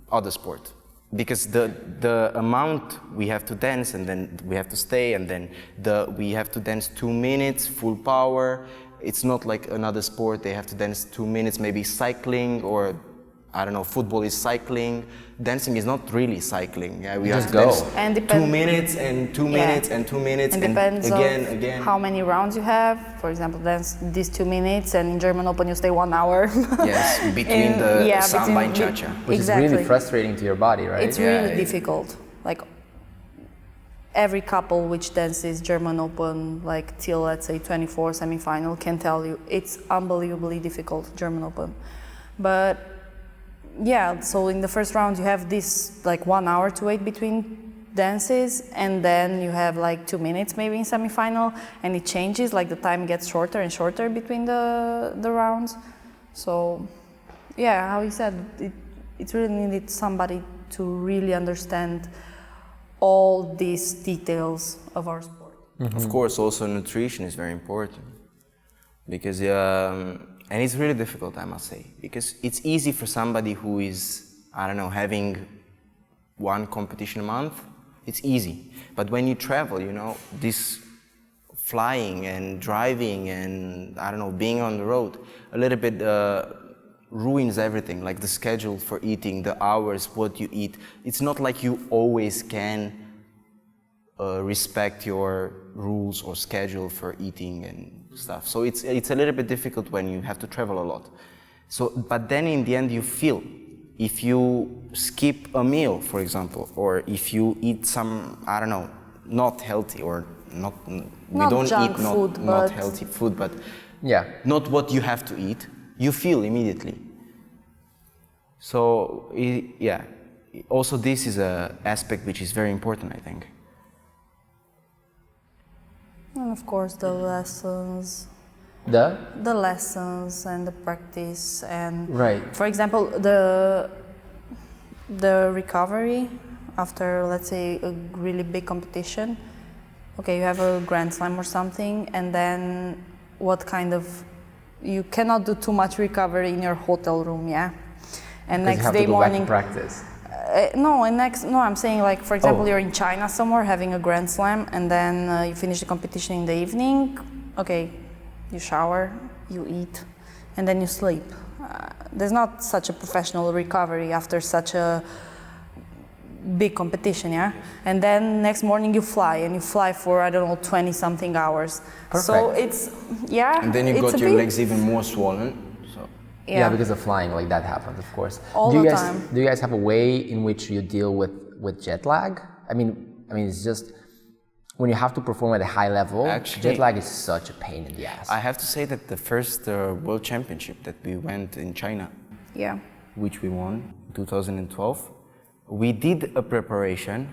Speaker 3: other sport. Because the amount we have to dance, and then we have to stay, and then we have to dance 2 minutes, full power. It's not like another sport, they have to dance 2 minutes, maybe cycling, or I don't know, football is cycling. Dancing is not really cycling. Yeah, we have to dance
Speaker 2: and
Speaker 3: 2 minutes and 2 minutes and 2 minutes
Speaker 2: and
Speaker 3: depends again.
Speaker 2: How many rounds you have. For example, dance these 2 minutes, and in German Open you stay 1 hour.
Speaker 3: Yes, between the samba and cha-cha.
Speaker 1: Which is really frustrating to your body, right?
Speaker 2: It's really difficult. Like, every couple which dances German Open, like till let's say 24 semi-final, can tell you it's unbelievably difficult, German Open. But yeah, so in the first round you have this like 1 hour to wait between dances, and then you have like 2 minutes maybe in semi-final, and it changes, like the time gets shorter and shorter between the rounds. So yeah, how you said, it really needed somebody to really understand all these details of our sport.
Speaker 3: Mm-hmm. Of course, also nutrition is very important, because and it's really difficult, I must say, because it's easy for somebody who is, I don't know, having 1 competition a month. It's easy, but when you travel, you know, this flying and driving and I don't know, being on the road, a little bit ruins everything, like the schedule for eating, the hours, what you eat. It's not like you always can respect your rules or schedule for eating and stuff. So it's a little bit difficult when you have to travel a lot. So, but then in the end you feel, if you skip a meal, for example, or if you eat some, I don't know, not healthy or we don't
Speaker 2: junk
Speaker 3: eat
Speaker 2: food,
Speaker 3: not
Speaker 2: but
Speaker 3: healthy food, but
Speaker 1: Yeah.
Speaker 3: not what you have to eat. You feel immediately. So yeah, also this is a aspect which is very important, I think.
Speaker 2: And of course the lessons. The lessons and the practice and
Speaker 1: Right.
Speaker 2: for example the recovery after, let's say, a really big competition. Okay, you have a Grand Slam or something, and then what kind of, you cannot do too much recovery in your hotel room, yeah? And next
Speaker 1: you have
Speaker 2: day
Speaker 1: to go
Speaker 2: morning
Speaker 1: back to practice.
Speaker 2: No, I'm saying, like, for example, you're in China somewhere having a Grand Slam, and then you finish the competition in the evening. Okay, you shower, you eat, and then you sleep. There's not such a professional recovery after such a big competition, yeah? And then next morning you fly, and you fly for, I don't know, 20 something hours.
Speaker 1: Perfect.
Speaker 2: So it's, yeah.
Speaker 3: And then you got your legs even more swollen. So
Speaker 1: Yeah, because of flying, like that happens, of course.
Speaker 2: All the time.
Speaker 1: Do you guys have a way in which you deal with jet lag? I mean, it's just when you have to perform at a high level,
Speaker 3: Actually,
Speaker 1: jet lag is such a pain in the ass.
Speaker 3: I have to say that the first World Championship that we went in China,
Speaker 2: Yeah.
Speaker 3: which we won in 2012, we did a preparation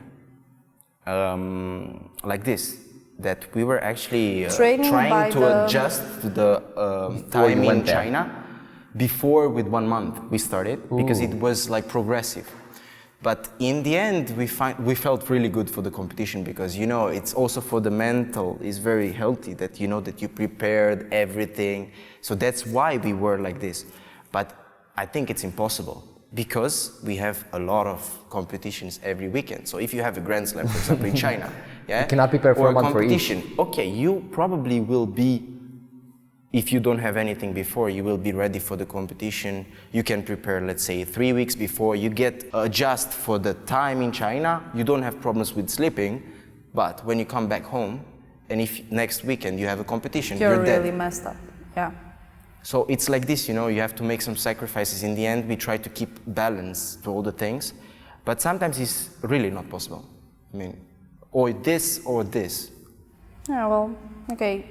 Speaker 3: like this, that we were actually trying to adjust to the time in China before with 1 month we started, because it was like progressive. But in the end, we felt really good for the competition, because, you know, it's also for the mental, it's very healthy that you know that you prepared everything. So that's why we were like this. But I think it's impossible, because we have a lot of competitions every weekend. So if you have a Grand Slam, for example, in China, yeah,
Speaker 1: you cannot prepare for a month
Speaker 3: competition, for each. Okay, you probably will be, if you don't have anything before, you will be ready for the competition. You can prepare, let's say, 3 weeks before. You get adjust for the time in China. You don't have problems with sleeping. But when you come back home, and if next weekend you have a competition, you're dead.
Speaker 2: really messed up. Yeah.
Speaker 3: So it's like this, you know, you have to make some sacrifices. In the end, we try to keep balance to all the things. But sometimes it's really not possible. I mean, or this or this.
Speaker 2: Yeah, well, okay.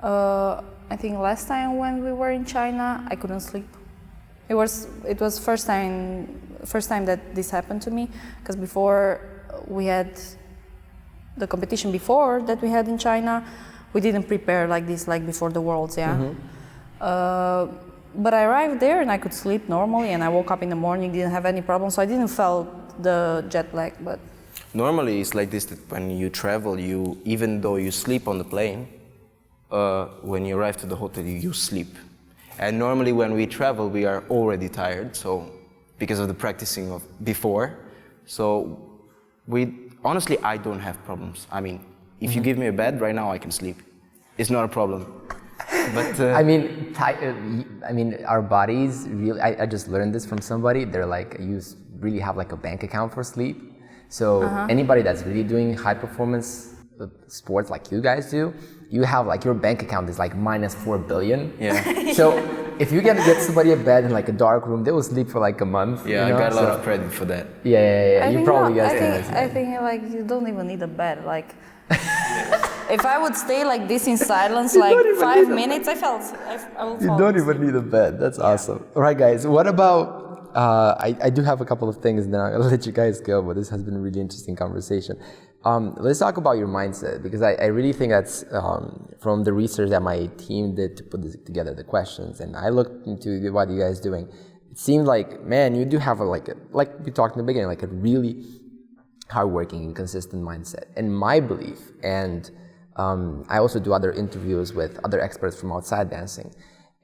Speaker 2: I think last time when we were in China, I couldn't sleep. It was first time that this happened to me, because before we had the competition before that we had in China, we didn't prepare like this, like before the Worlds, yeah. But I arrived there and I could sleep normally, and I woke up in the morning, didn't have any problem, so I didn't feel the jet lag. But
Speaker 3: normally it's like this, that when you travel, even though you sleep on the plane, when you arrive to the hotel, you sleep. And normally when we travel, we are already tired, so because of the practicing of before. So honestly, I don't have problems. I mean, if you give me a bed right now, I can sleep. It's not a problem. But
Speaker 1: I mean, our bodies really. I just learned this from somebody. They're like, you really have like a bank account for sleep. So anybody that's really doing high performance sports like you guys do, you have like your bank account is like -4 billion.
Speaker 3: Yeah.
Speaker 1: So if you get somebody a bed in like a dark room, they will sleep for like a month.
Speaker 3: Yeah,
Speaker 1: you know?
Speaker 3: I got a lot of credit for that.
Speaker 1: Yeah. You probably guys.
Speaker 2: I think like you don't even need a bed. Like, if I would stay like this in silence like 5 minutes, I will fall.
Speaker 1: You don't even need a bed. That's awesome. All right, guys. What about? I do have a couple of things, then I'll let you guys go. But this has been a really interesting conversation. Let's talk about your mindset, because I really think that's from the research that my team did to put this together, the questions, and I looked into what you guys doing. It seems like, man, you do have like we talked in the beginning, like a really hardworking and consistent mindset. And my belief, and I also do other interviews with other experts from outside dancing,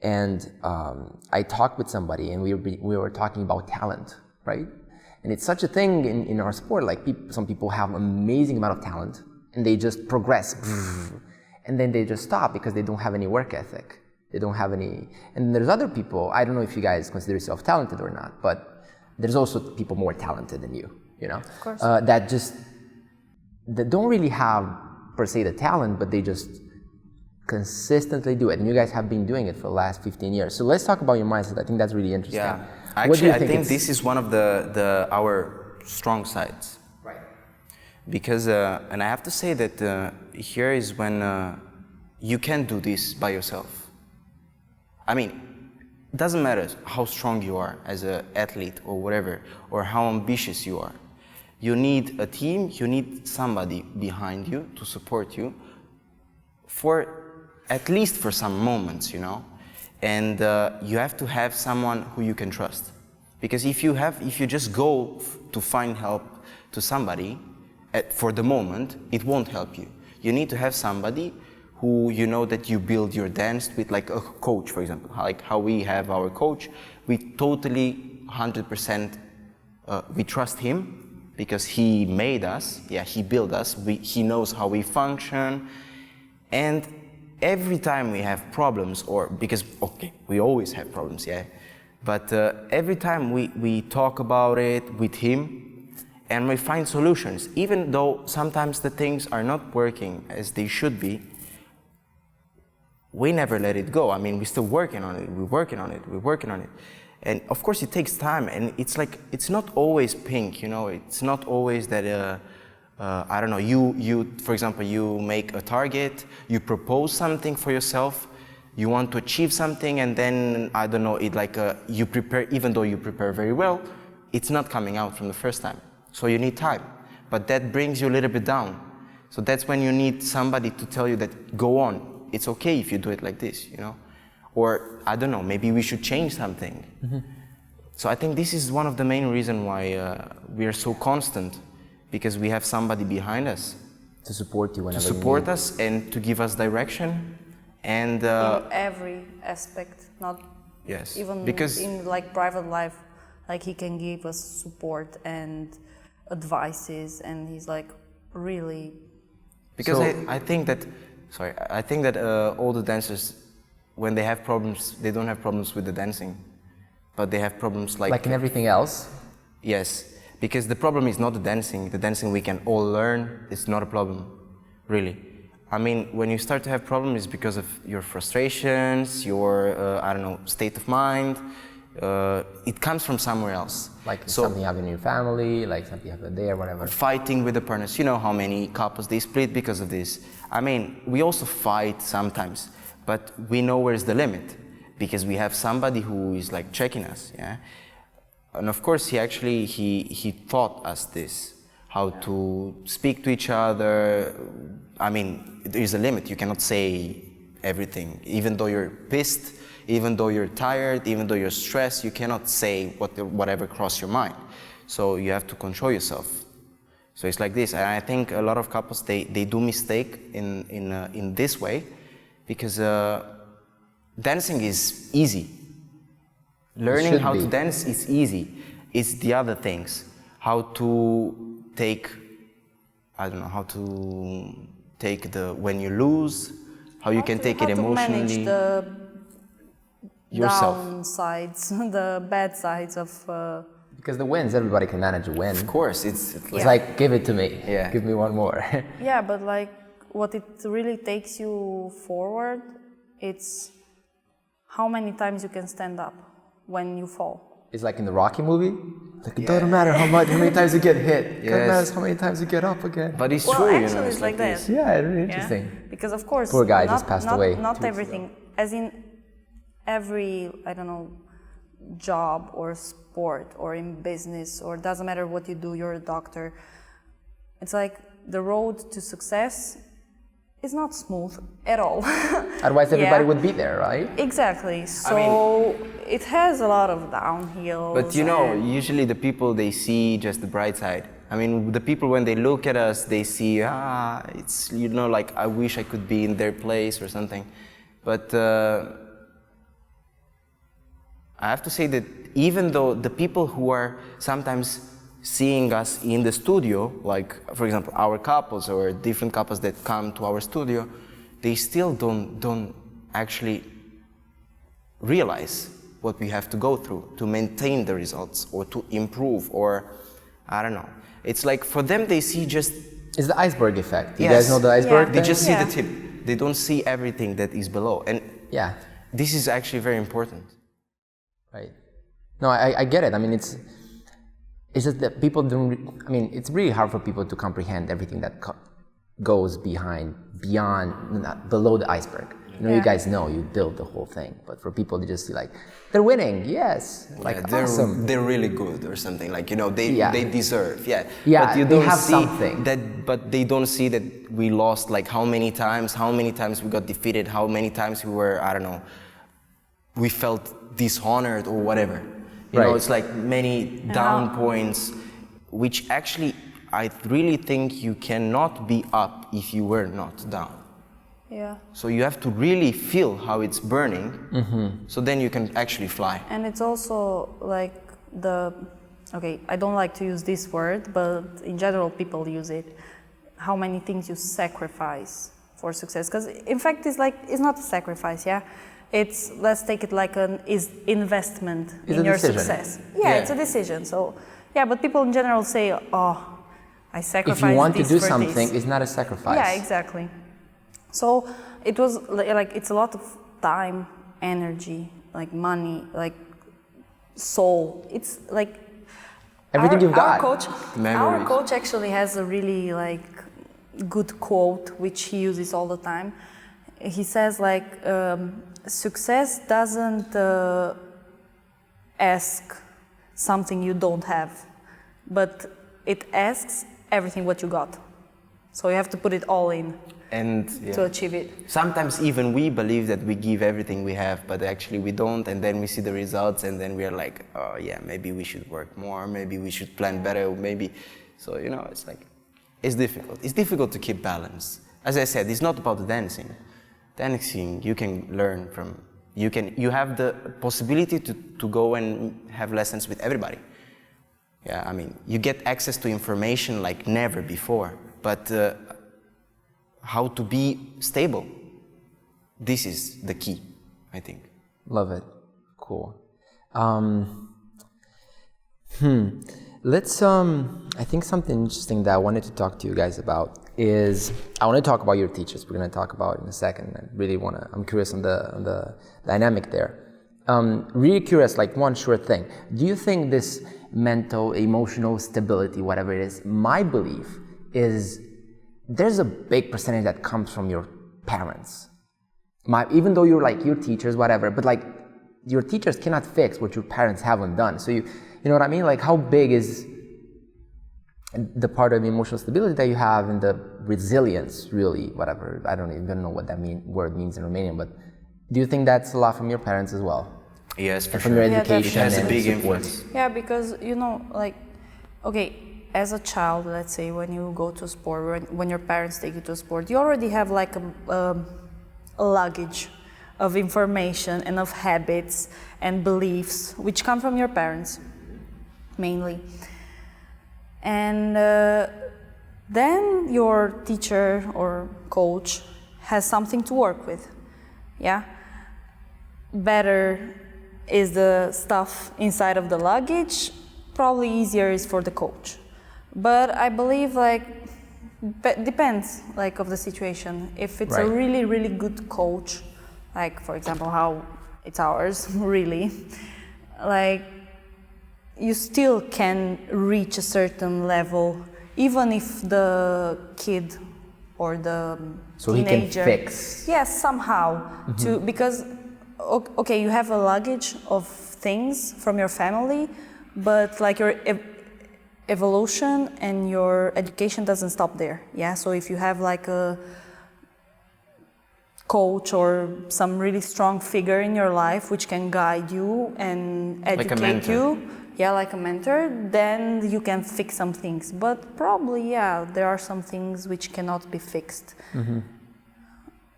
Speaker 1: and I talked with somebody, and we were talking about talent, right? And it's such a thing in our sport. Like some people have amazing amount of talent, and they just progress, and then they just stop because they don't have any work ethic. They don't have any. And there's other people. I don't know if you guys consider yourself talented or not, but there's also people more talented than you. You know,
Speaker 2: of course.
Speaker 1: That don't really have per se the talent, but they just consistently do it. And you guys have been doing it for the last 15 years. So let's talk about your mindset. I think that's really interesting.
Speaker 3: Yeah, actually, I think this is one of our strong sides.
Speaker 1: Right.
Speaker 3: Because, and I have to say that here is when you can't do this by yourself. I mean, it doesn't matter how strong you are as an athlete or whatever, or how ambitious you are. You need a team, you need somebody behind you to support you for at least for some moments, you know. And you have to have someone who you can trust. Because if you just go to find help to somebody for the moment, it won't help you. You need to have somebody who you know that you build your dance with, like a coach, for example. Like how we have our coach, we totally 100% we trust him because he made us, he built us, he knows how we function. And every time we have problems, or because, okay, we always have problems, but every time we talk about it with him and we find solutions, even though sometimes the things are not working as they should be, we never let it go. I mean, we're still working on it, we're working on it. And of course it takes time, and it's like, it's not always pink, you know, it's not always that, I don't know, you, for example, you make a target, you propose something for yourself, you want to achieve something, and then, I don't know, it like, you prepare, even though you prepare very well, it's not coming out from the first time. So you need time, but that brings you a little bit down. So that's when you need somebody to tell you that, go on. It's okay if you do it like this, you know? Or, I don't know, maybe we should change something. Mm-hmm. So I think this is one of the main reasons why we are so constant, because we have somebody behind us.
Speaker 1: To support you whenever
Speaker 3: you need. To support us and to give us direction. And
Speaker 2: in every aspect, not even
Speaker 3: because
Speaker 2: in like private life, like he can give us support and advices, and he's like really...
Speaker 3: Because I think that all the dancers, when they have problems, they don't have problems with the dancing, but they have problems
Speaker 1: like in everything else?
Speaker 3: Yes, because the problem is not the dancing we can all learn, it's not a problem, really. I mean, when you start to have problems, it's because of your frustrations, your, I don't know, state of mind, it comes from somewhere else.
Speaker 1: Like something you have in your family, like something you have there, whatever.
Speaker 3: Fighting with the partners, you know how many couples they split because of this. I mean, we also fight sometimes, but we know where's the limit, because we have somebody who is like checking us, And of course, he taught us this, how to speak to each other. I mean, there is a limit, you cannot say everything, even though you're pissed, even though you're tired, even though you're stressed, you cannot say whatever crosses your mind. So you have to control yourself. So it's like this, and I think a lot of couples, they do mistake in this way, because dancing is easy. Learning how to dance is easy. It's the other things, how to take, I don't know, how to take when you lose, how you can take it emotionally.
Speaker 2: How to manage the
Speaker 3: yourself.
Speaker 2: Downsides, the bad sides of...
Speaker 1: Because the wins, everybody can manage a win.
Speaker 3: Of course, it's
Speaker 1: like, give it to me, give me one more.
Speaker 2: Yeah, but like, what it really takes you forward, it's how many times you can stand up when you fall.
Speaker 1: It's like in the Rocky movie, like it doesn't matter how many times you get hit, it matters how many times you get up again.
Speaker 3: But it's
Speaker 2: true,
Speaker 3: you know,
Speaker 2: actually it's like
Speaker 3: this.
Speaker 2: that.
Speaker 1: Yeah, it's really interesting.
Speaker 2: Because of course,
Speaker 1: poor guy just passed away.
Speaker 2: Not everything, as in every, I don't know, job or sport or in business, or doesn't matter what you do, you're a doctor. It's like the road to success is not smooth at all.
Speaker 1: Otherwise everybody would be there, right?
Speaker 2: Exactly. So it has a lot of downhill.
Speaker 3: But you know, usually the people, they see just the bright side. I mean, the people, when they look at us, they see, it's, you know, like, I wish I could be in their place or something. But I have to say that even though the people who are sometimes seeing us in the studio, like, for example, our couples or different couples that come to our studio, they still don't actually realize what we have to go through to maintain the results or to improve, or I don't know. It's like, for them, they see just...
Speaker 1: It's the iceberg effect. You guys know the iceberg thing?
Speaker 3: They just see the tip. They don't see everything that is below. And this is actually very important.
Speaker 1: Right. No, I get it. I mean, It's just that people don't. I mean, it's really hard for people to comprehend everything that goes beyond, below the iceberg. You know, you guys know you build the whole thing, but for people to just see like, they're winning, yes, like awesome.
Speaker 3: They're really good or something. Like, you know, they deserve,
Speaker 1: Yeah,
Speaker 3: but you
Speaker 1: they
Speaker 3: don't
Speaker 1: have
Speaker 3: see
Speaker 1: something.
Speaker 3: that. But they don't see that we lost. Like how many times we got defeated, how many times we were, I don't know, we felt dishonored or whatever. You know, it's like many down points, which actually I really think you cannot be up if you were not down.
Speaker 2: Yeah.
Speaker 3: So you have to really feel how it's burning, so then you can actually fly.
Speaker 2: And it's also like I don't like to use this word, but in general people use it, how many things you sacrifice for success. Because in fact it's not a sacrifice, it's, let's take it like an investment in your success. It's a decision. So but people in general say, oh, I sacrifice
Speaker 1: if you want to do
Speaker 2: for
Speaker 1: something,
Speaker 2: this.
Speaker 1: It's not a sacrifice.
Speaker 2: Yeah, exactly. So it was like, it's a lot of time, energy, like money, like soul. It's like
Speaker 1: everything you've got.
Speaker 2: Our coach actually has a really like good quote which he uses all the time. He says like, success doesn't ask something you don't have, but it asks everything what you got. So you have to put it all in to achieve it.
Speaker 3: Sometimes even we believe that we give everything we have, but actually we don't, and then we see the results, and then we are like, oh yeah, maybe we should work more, maybe we should plan better, maybe. So, you know, it's like, it's difficult. It's difficult to keep balance. As I said, it's not about the dancing. Dancing, you can learn from, you have the possibility to go and have lessons with everybody. Yeah, I mean, you get access to information like never before, but how to be stable, this is the key, I think.
Speaker 1: Love it. Cool. Let's, I think something interesting that I wanted to talk to you guys about is, I want to talk about your teachers. We're going to talk about it in a second. I really want to, I'm curious on the dynamic there. Really curious, like one short thing. Do you think this mental, emotional stability, whatever it is, my belief is there's a big percentage that comes from your parents. Even though you're like your teachers, whatever, but like your teachers cannot fix what your parents haven't done. So you know what I mean? Like how big is the part of emotional stability that you have and the resilience, really, whatever. I don't even know what that word means in Romanian, but do you think that's a lot from your parents as well?
Speaker 3: Yes, for
Speaker 1: from
Speaker 3: sure.
Speaker 1: your education
Speaker 3: It has
Speaker 1: and
Speaker 3: a big
Speaker 1: support.
Speaker 3: influence.
Speaker 2: Yeah, because, you know, like, okay, as a child, let's say, when you go to sport, when your parents take you to sport, you already have like a luggage of information and of habits and beliefs, which come from your parents, mainly. And then your teacher or coach has something to work with, yeah? Better is the stuff inside of the luggage, probably easier is for the coach. But I believe like, depends like of the situation. If it's a really, really good coach, like for example how it's ours, really, like you still can reach a certain level, even if the kid or the teenager...
Speaker 1: he can fix.
Speaker 2: Yes, somehow, because, okay, you have a luggage of things from your family, but like your evolution and your education doesn't stop there, yeah? So if you have like a coach or some really strong figure in your life which can guide you and educate you, yeah, like a mentor, then you can fix some things. But probably, yeah, there are some things which cannot be fixed.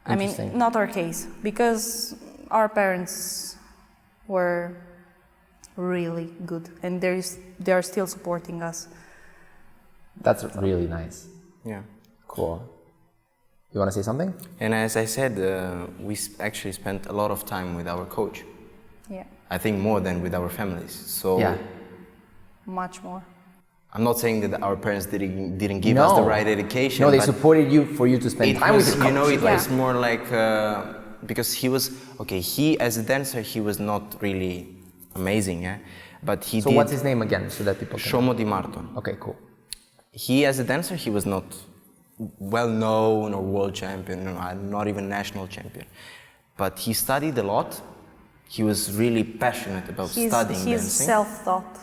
Speaker 2: I mean, not our case, because our parents were really good and they are still supporting us.
Speaker 1: That's really nice.
Speaker 3: Yeah.
Speaker 1: Cool. You want to say something?
Speaker 3: And as I said, we actually spent a lot of time with our coach.
Speaker 2: Yeah.
Speaker 3: I think more than with our families. So
Speaker 1: yeah.
Speaker 2: Much more.
Speaker 3: I'm not saying that our parents didn't give us the right education.
Speaker 1: No, they supported you for you to spend time with your coach.
Speaker 3: You know, it was more like, because he was, okay, he as a dancer, he was not really amazing, yeah? But he
Speaker 1: So
Speaker 3: did.
Speaker 1: what's his name again, so that people can...
Speaker 3: Shomo Di Marton.
Speaker 1: Okay, cool.
Speaker 3: He, as a dancer, he was not well known or world champion, not even national champion. But he studied a lot. He was really passionate about studying
Speaker 2: He's
Speaker 3: dancing.
Speaker 2: self-taught.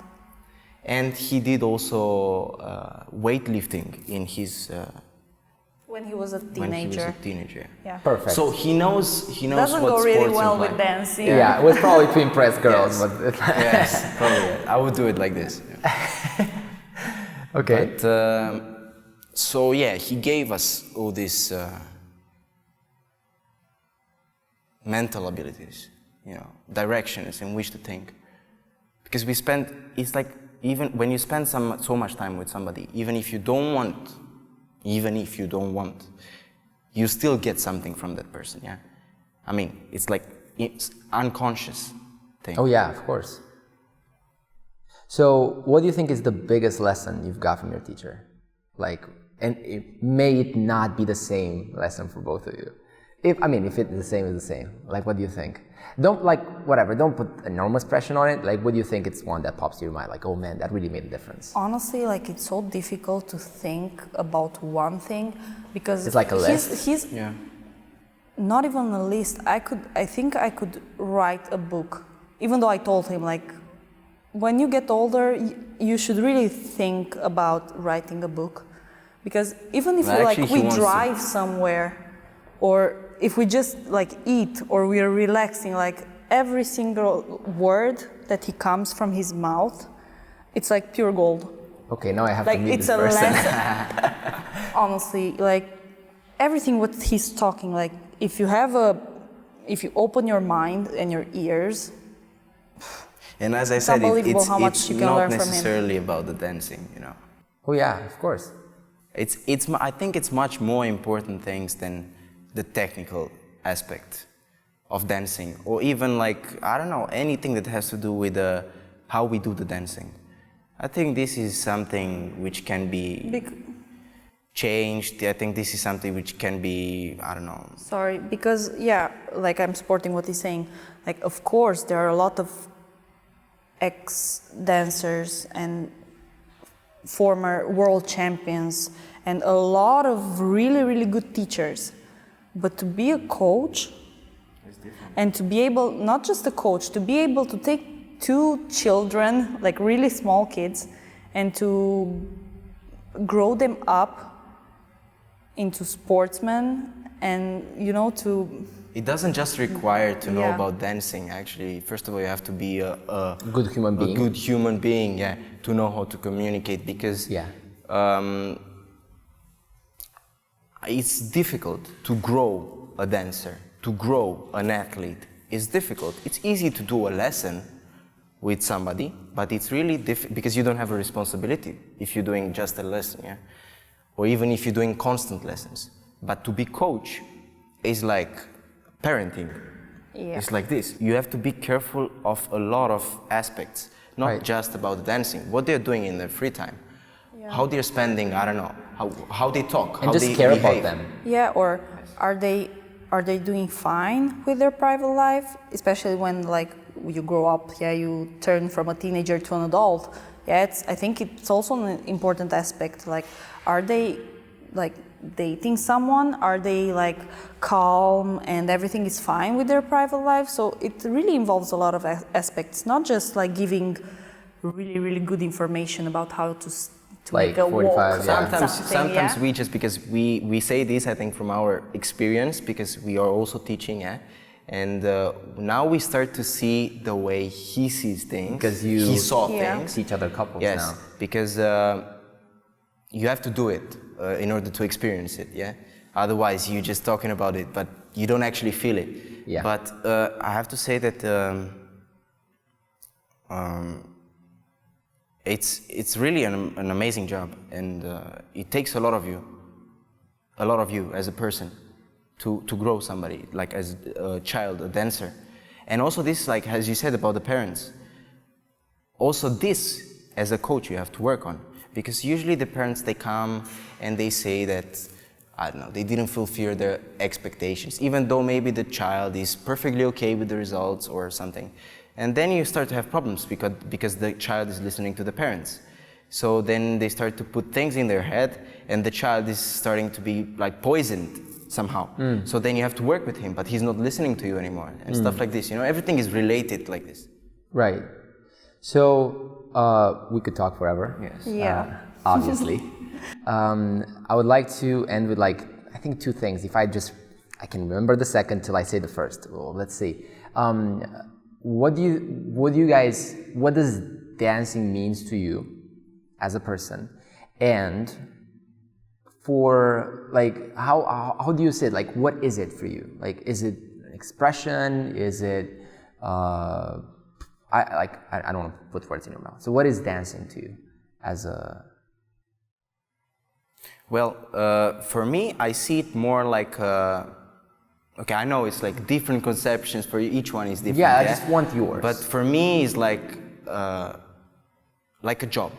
Speaker 3: And he did also weightlifting in his
Speaker 2: When he was a
Speaker 3: when he was
Speaker 2: teenager.
Speaker 3: a teenager.
Speaker 2: Yeah.
Speaker 1: Perfect.
Speaker 3: So he knows
Speaker 2: Doesn't
Speaker 3: what
Speaker 2: go really
Speaker 3: sports
Speaker 2: well
Speaker 3: imply.
Speaker 2: with dancing.
Speaker 1: Yeah, it was probably to impress girls,
Speaker 3: Yes.
Speaker 1: but...
Speaker 3: Yes, probably. I would do it like this.
Speaker 1: Okay.
Speaker 3: But, so yeah, he gave us all these mental abilities, directions in which to think. Because it's like, even when you spend so much time with somebody, even if you don't want, you still get something from that person, yeah? I mean, it's unconscious thing.
Speaker 1: Oh yeah, of course. So, what do you think is the biggest lesson you've got from your teacher? Like, and may it not be the same lesson for both of you. If it's the same, it's the same. Like, what do you think? Don't put enormous pressure on it. Like, what do you think it's one that pops to your mind? Like, oh man, that really made a difference.
Speaker 2: Honestly, like, it's so difficult to think about one thing because
Speaker 1: It's like a list.
Speaker 2: He's
Speaker 3: Yeah.
Speaker 2: not even a list. I think I could write a book, even though I told him, like, when you get older, you should really think about writing a book, because even if we drive somewhere, or if we just like eat or we are relaxing, like every single word that he comes from his mouth, it's like pure gold.
Speaker 1: Okay, now I have
Speaker 2: Like
Speaker 1: to meet
Speaker 2: it's
Speaker 1: this
Speaker 2: a
Speaker 1: person.
Speaker 2: lesson. Honestly, like everything what he's talking, like if you open your mind and your ears.
Speaker 3: And as I
Speaker 2: It's
Speaker 3: said,
Speaker 2: unbelievable how much
Speaker 3: it's
Speaker 2: you can
Speaker 3: not
Speaker 2: learn from him.
Speaker 3: necessarily about the dancing,
Speaker 1: Oh yeah, of course.
Speaker 3: I think it's much more important things than the technical aspect of dancing, or even like, I don't know, anything that has to do with how we do the dancing. I think this is something which can be changed. I think this is something which can be, I don't know.
Speaker 2: Sorry, because yeah, like I'm supporting what he's saying. Like, of course, there are a lot of ex-dancers and former world champions and a lot of really, really good teachers. But to be a coach and to be able, not just a coach, to be able to take two children, like really small kids, and to grow them up into sportsmen and, to...
Speaker 3: It doesn't just require to know
Speaker 2: Yeah.
Speaker 3: about dancing, actually. First of all, you have to be a
Speaker 1: Good human being.
Speaker 3: good human being, yeah, to know how to communicate, because it's difficult to grow a dancer, to grow an athlete. It's difficult. It's easy to do a lesson with somebody, but it's really difficult because you don't have a responsibility if you're doing just a lesson, yeah? Or even if you're doing constant lessons. But to be coach is like parenting.
Speaker 2: Yeah.
Speaker 3: It's like this. You have to be careful of a lot of aspects, not
Speaker 1: Right.
Speaker 3: just about the dancing, what they're doing in their free time, how they're spending, I don't know, how they talk,
Speaker 1: And
Speaker 3: how
Speaker 1: just
Speaker 3: they
Speaker 1: care
Speaker 3: behave.
Speaker 1: about them.
Speaker 2: Yeah, or are they doing fine with their private life, especially when like you grow up, you turn from a teenager to an adult. I think it's also an important aspect. Like, are they like dating someone? Are they like calm and everything is fine with their private life? So it really involves a lot of aspects, not just like giving really, really good information about how to
Speaker 1: Like
Speaker 2: make a
Speaker 1: 45,
Speaker 2: walk.
Speaker 1: yeah.
Speaker 3: Sometimes we just, because we say this, I think, from our experience, because we are also teaching, and now we start to see the way he sees things.
Speaker 1: Because
Speaker 3: he saw things.
Speaker 1: teach other couples
Speaker 3: Yes,
Speaker 1: now.
Speaker 3: because you have to do it in order to experience it, yeah? Otherwise, you're just talking about it, but you don't actually feel it.
Speaker 1: Yeah.
Speaker 3: But I have to say that it's really an amazing job, and it takes a lot of you as a person to grow somebody, like as a child, a dancer. And also this, like as you said about the parents, also this as a coach you have to work on, because usually the parents, they come and they say that, I don't know, they didn't fulfill their expectations, even though maybe the child is perfectly okay with the results or something. And then you start to have problems because the child is listening to the parents. So then they start to put things in their head, and the child is starting to be like poisoned somehow. So then you have to work with him, but he's not listening to you anymore, and stuff like this. You know, everything is related like this.
Speaker 1: Right. So we could talk forever.
Speaker 3: Yes.
Speaker 2: Yeah.
Speaker 1: Obviously. I would like to end with like, I think 2 things. If I can remember the second till I say the first. Well, let's see. What does dancing means to you as a person? And for like, how do you say it? Like, what is it for you? Like, is it an expression? Is it, I don't want to put words in your mouth. So what is dancing to you as a...
Speaker 3: Well, for me, I see it more like, okay, I know it's like different conceptions for each one is different.
Speaker 1: Yeah, I just want yours.
Speaker 3: But for me, it's like a job.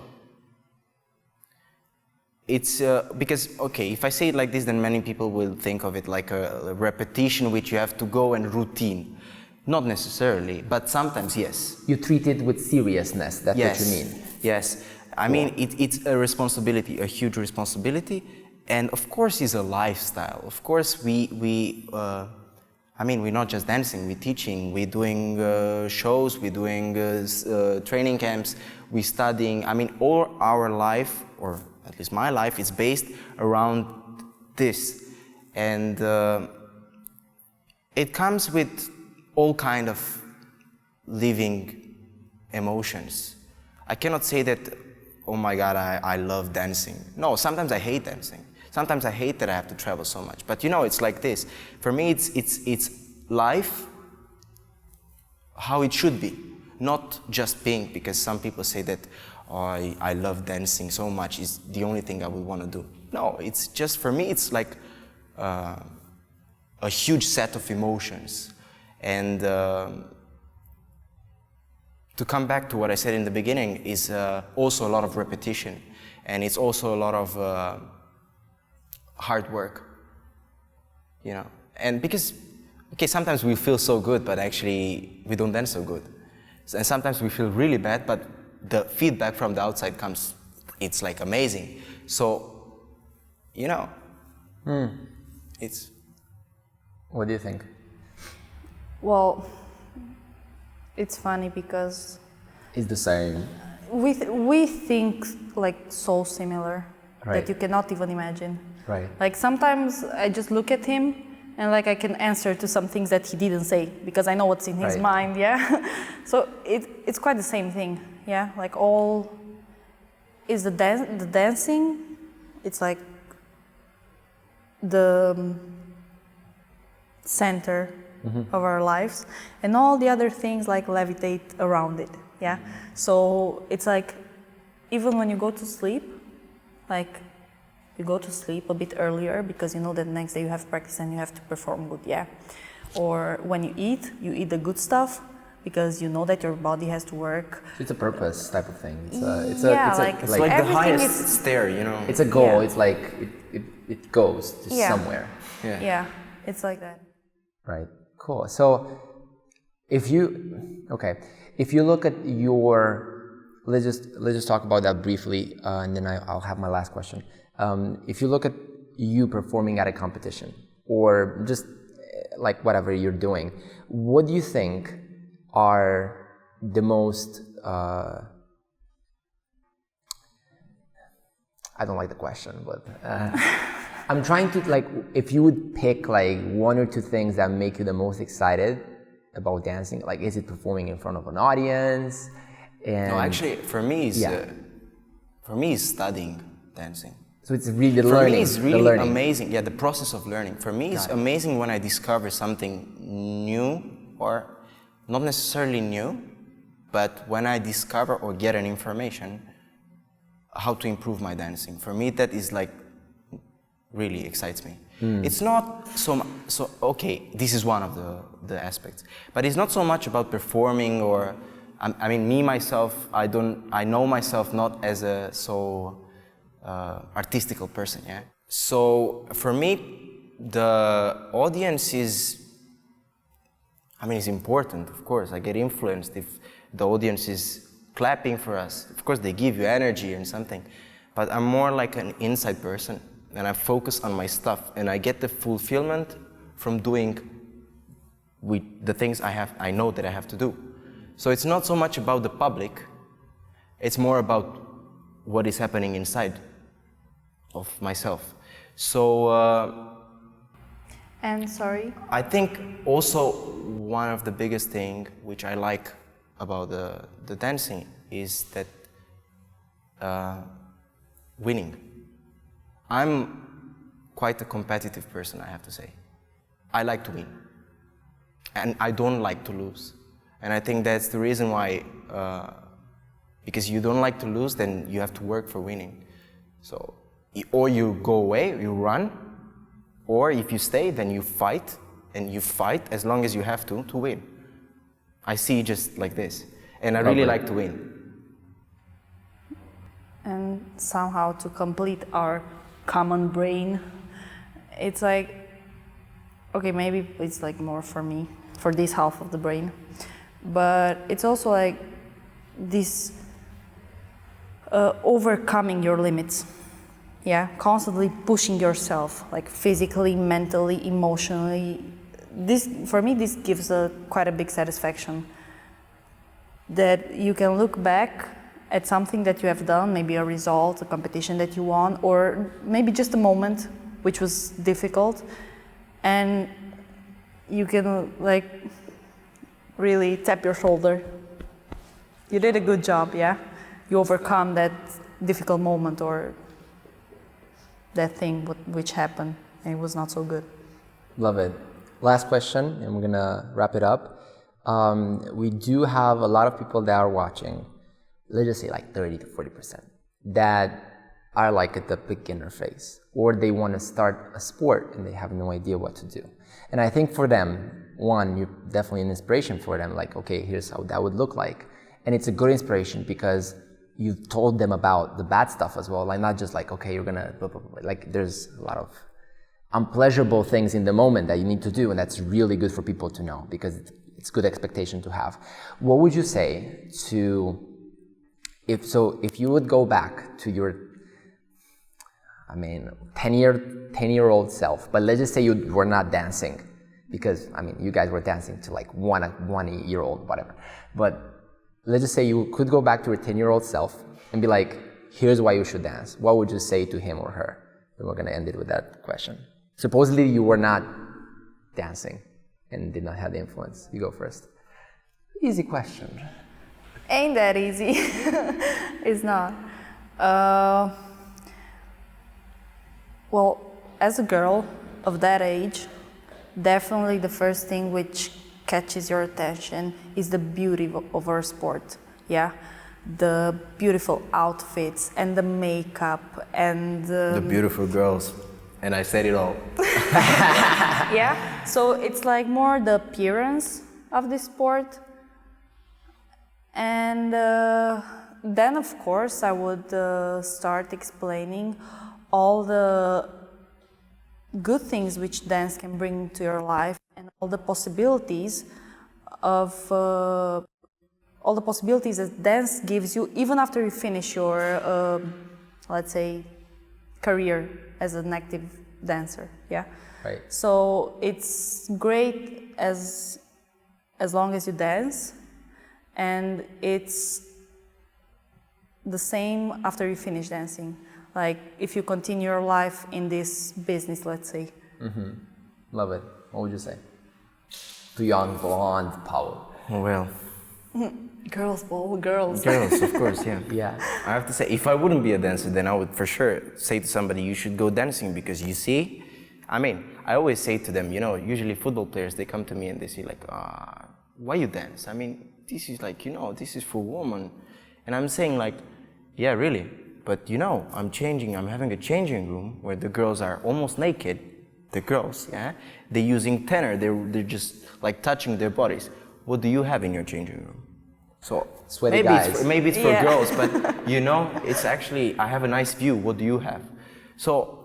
Speaker 3: It's because, okay, if I say it like this, then many people will think of it like a repetition which you have to go and routine. Not necessarily, but sometimes yes.
Speaker 1: You treat it with seriousness, that's
Speaker 3: Yes.
Speaker 1: what you mean.
Speaker 3: Yes. I mean, it's a responsibility, a huge responsibility, and of course it's a lifestyle. Of course I mean, we're not just dancing, we're teaching, we're doing shows, we're doing training camps, we're studying. I mean, all our life, or at least my life, is based around this. And it comes with all kind of living emotions. I cannot say that, oh my God, I love dancing. No, sometimes I hate dancing. Sometimes I hate that I have to travel so much. But you know, it's like this. For me, it's life how it should be, not just being, because some people say that, oh, I love dancing so much, it's the only thing I would want to do. No, it's just, for me, it's like a huge set of emotions. And to come back to what I said in the beginning, is also a lot of repetition, and it's also a lot of hard work, you know. And because, okay, sometimes we feel so good, but actually we don't dance so good. And sometimes we feel really bad, but the feedback from the outside comes, it's like amazing. So, you know, it's...
Speaker 1: What do you think?
Speaker 2: Well, it's funny because
Speaker 1: It's the same.
Speaker 2: we think like so similar
Speaker 1: Right.
Speaker 2: that you cannot even imagine.
Speaker 1: Right.
Speaker 2: Like sometimes I just look at him and like I can answer to some things that he didn't say because I know what's in his
Speaker 1: Right.
Speaker 2: mind, yeah. So it's quite the same thing, yeah. Like all is the dancing. It's like the center of our lives, and all the other things like levitate around it, yeah. So it's like even when you go to sleep, like you go to sleep a bit earlier because you know that the next day you have practice and you have to perform good, yeah. Or when you eat the good stuff because you know that your body has to work.
Speaker 1: It's a purpose type of thing.
Speaker 3: It's like the
Speaker 2: everything
Speaker 3: highest
Speaker 2: is-
Speaker 3: stair, you know.
Speaker 1: It's a goal.
Speaker 2: Yeah.
Speaker 1: It's like it goes to
Speaker 2: Yeah.
Speaker 1: somewhere.
Speaker 2: Yeah, it's like that.
Speaker 1: Right. Cool. So if you look at your, let's just talk about that briefly, and then I'll have my last question. If you look at you performing at a competition or just like whatever you're doing, what do you think are the most I don't like the question, but I'm trying to, like, if you would pick like 1 or 2 things that make you the most excited about dancing, like is it performing in front of an audience? And
Speaker 3: No, actually, for me, it's studying dancing.
Speaker 1: so it's really the
Speaker 3: For
Speaker 1: learning.
Speaker 3: me, it's
Speaker 1: the
Speaker 3: really
Speaker 1: learning.
Speaker 3: amazing. Yeah, the process of learning. For me, it's amazing when I discover something new, or not necessarily new, but when I discover or get an information how to improve my dancing. For me, that is like really excites me. It's not so okay, this is one of the aspects, but it's not so much about performing or I mean, me myself, I know myself not as a artistical person, yeah. So for me, the audience is, I mean, it's important, of course. I get influenced if the audience is clapping for us. Of course, they give you energy and something. But I'm more like an inside person, and I focus on my stuff, and I get the fulfillment from doing with the things I know that I have to do. So it's not so much about the public, it's more about what is happening inside of myself. So,
Speaker 2: And sorry?
Speaker 3: I think also one of the biggest thing which I like about the dancing is that winning. I'm quite a competitive person, I have to say. I like to win, and I don't like to lose. And I think that's the reason why, because you don't like to lose, then you have to work for winning. So, or you go away, you run, or if you stay, then you fight, and you fight as long as you have to win. I see just like this, and I really like to win.
Speaker 2: And somehow to complete our common brain, it's like, okay, maybe it's like more for me, for this half of the brain, but it's also like this overcoming your limits, yeah, constantly pushing yourself, like physically, mentally, emotionally. This, for me, this gives quite a big satisfaction, that you can look back at something that you have done, maybe a result, a competition that you won, or maybe just a moment which was difficult, and you can like really tap your shoulder. You did a good job, yeah? You overcome that difficult moment or that thing which happened and it was not so good.
Speaker 1: Love it. Last question, and we're gonna wrap it up. We do have a lot of people that are watching, let's just say like 30 to 40%, that are like at the beginner phase, or they want to start a sport and they have no idea what to do. And I think for them, one, you're definitely an inspiration for them, like, okay, here's how that would look like. And it's a good inspiration because you've told them about the bad stuff as well, like not just like, okay, you're gonna blah, blah, blah. Like there's a lot of unpleasurable things in the moment that you need to do, and that's really good for people to know because it's good expectation to have. What would you say to, if you would go back to your, 10-year-old self, but let's just say you were not dancing, because, you guys were dancing to like 1 year old, whatever. But let's just say you could go back to your 10-year-old self and be like, here's why you should dance. What would you say to him or her? And we're gonna end it with that question. Supposedly you were not dancing and did not have the influence. You go first. Easy question.
Speaker 2: Ain't that easy. It's not. Well, as a girl of that age, definitely the first thing which catches your attention is the beauty of our sport, yeah? The beautiful outfits and the makeup and
Speaker 3: the beautiful girls, and I said it all.
Speaker 2: Yeah, so it's like more the appearance of the sport. And then, of course, I would start explaining all the good things which dance can bring to your life and all the possibilities that dance gives you even after you finish your, let's say, career as an active dancer, yeah?
Speaker 1: Right.
Speaker 2: So it's great as long as you dance, and it's the same after you finish dancing. Like if you continue your life in this business, let's say.
Speaker 1: Mm-hmm. Love it. What would you say to young blonde Paul?
Speaker 3: Well,
Speaker 2: girls, Paul, girls.
Speaker 3: Girls, of course, yeah.
Speaker 1: Yeah.
Speaker 3: I have to say, if I wouldn't be a dancer, then I would for sure say to somebody, you should go dancing, because you see, I always say to them, usually football players, they come to me and they say like, why you dance? This is like, this is for women. And I'm saying like, yeah, really. But I'm having a changing room where the girls are almost naked, the girls, yeah? They're using tenor, they're just like touching their bodies. What do you have in your changing room? So
Speaker 1: sweaty guys.
Speaker 3: Maybe it's for girls, but it's actually, I have a nice view, what do you have? So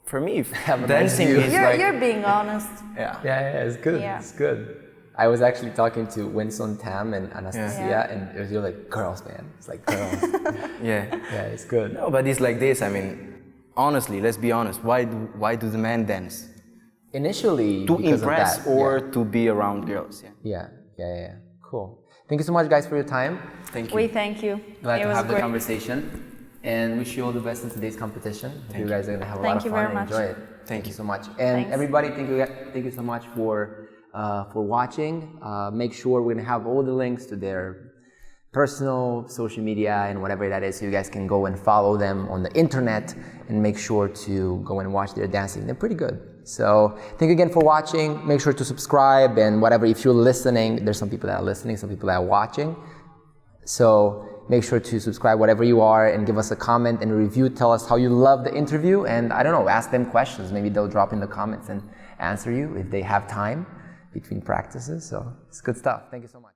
Speaker 3: for me, dancing is
Speaker 2: You're being honest.
Speaker 1: Yeah, it's good.
Speaker 2: Yeah.
Speaker 1: It's good. I was actually talking to Winston, Tam, and Anastasia, and it was like girls, man. It's like girls.
Speaker 3: Yeah.
Speaker 1: Yeah, it's good.
Speaker 3: No, but it's like this. I mean, honestly, let's be honest. Why do the men dance?
Speaker 1: Initially,
Speaker 3: To
Speaker 1: because
Speaker 3: impress
Speaker 1: of that.
Speaker 3: or to be around girls.
Speaker 1: Yeah. Cool. Thank you so much, guys, for your time.
Speaker 3: Thank you.
Speaker 2: We thank you.
Speaker 1: Glad
Speaker 2: it
Speaker 1: to
Speaker 2: was
Speaker 1: have
Speaker 2: great.
Speaker 1: the conversation. And wish you all the best in today's competition. Hope you guys are going to have a lot
Speaker 2: Thank
Speaker 1: of
Speaker 2: you
Speaker 1: fun
Speaker 2: very
Speaker 1: and
Speaker 2: much.
Speaker 1: enjoy it. Thank you so much. And
Speaker 2: Thanks.
Speaker 1: everybody, thank you so much for watching. Make sure we're going to have all the links to their personal social media and whatever that is, so you guys can go and follow them on the internet and make sure to go and watch their dancing. They're pretty good. So thank you again for watching. Make sure to subscribe and whatever. If you're listening, there's some people that are listening, some people that are watching. So make sure to subscribe whatever you are and give us a comment and a review. Tell us how you love the interview, and I don't know, ask them questions. Maybe they'll drop in the comments and answer you if they have time between practices. So it's good stuff. Thank you so much.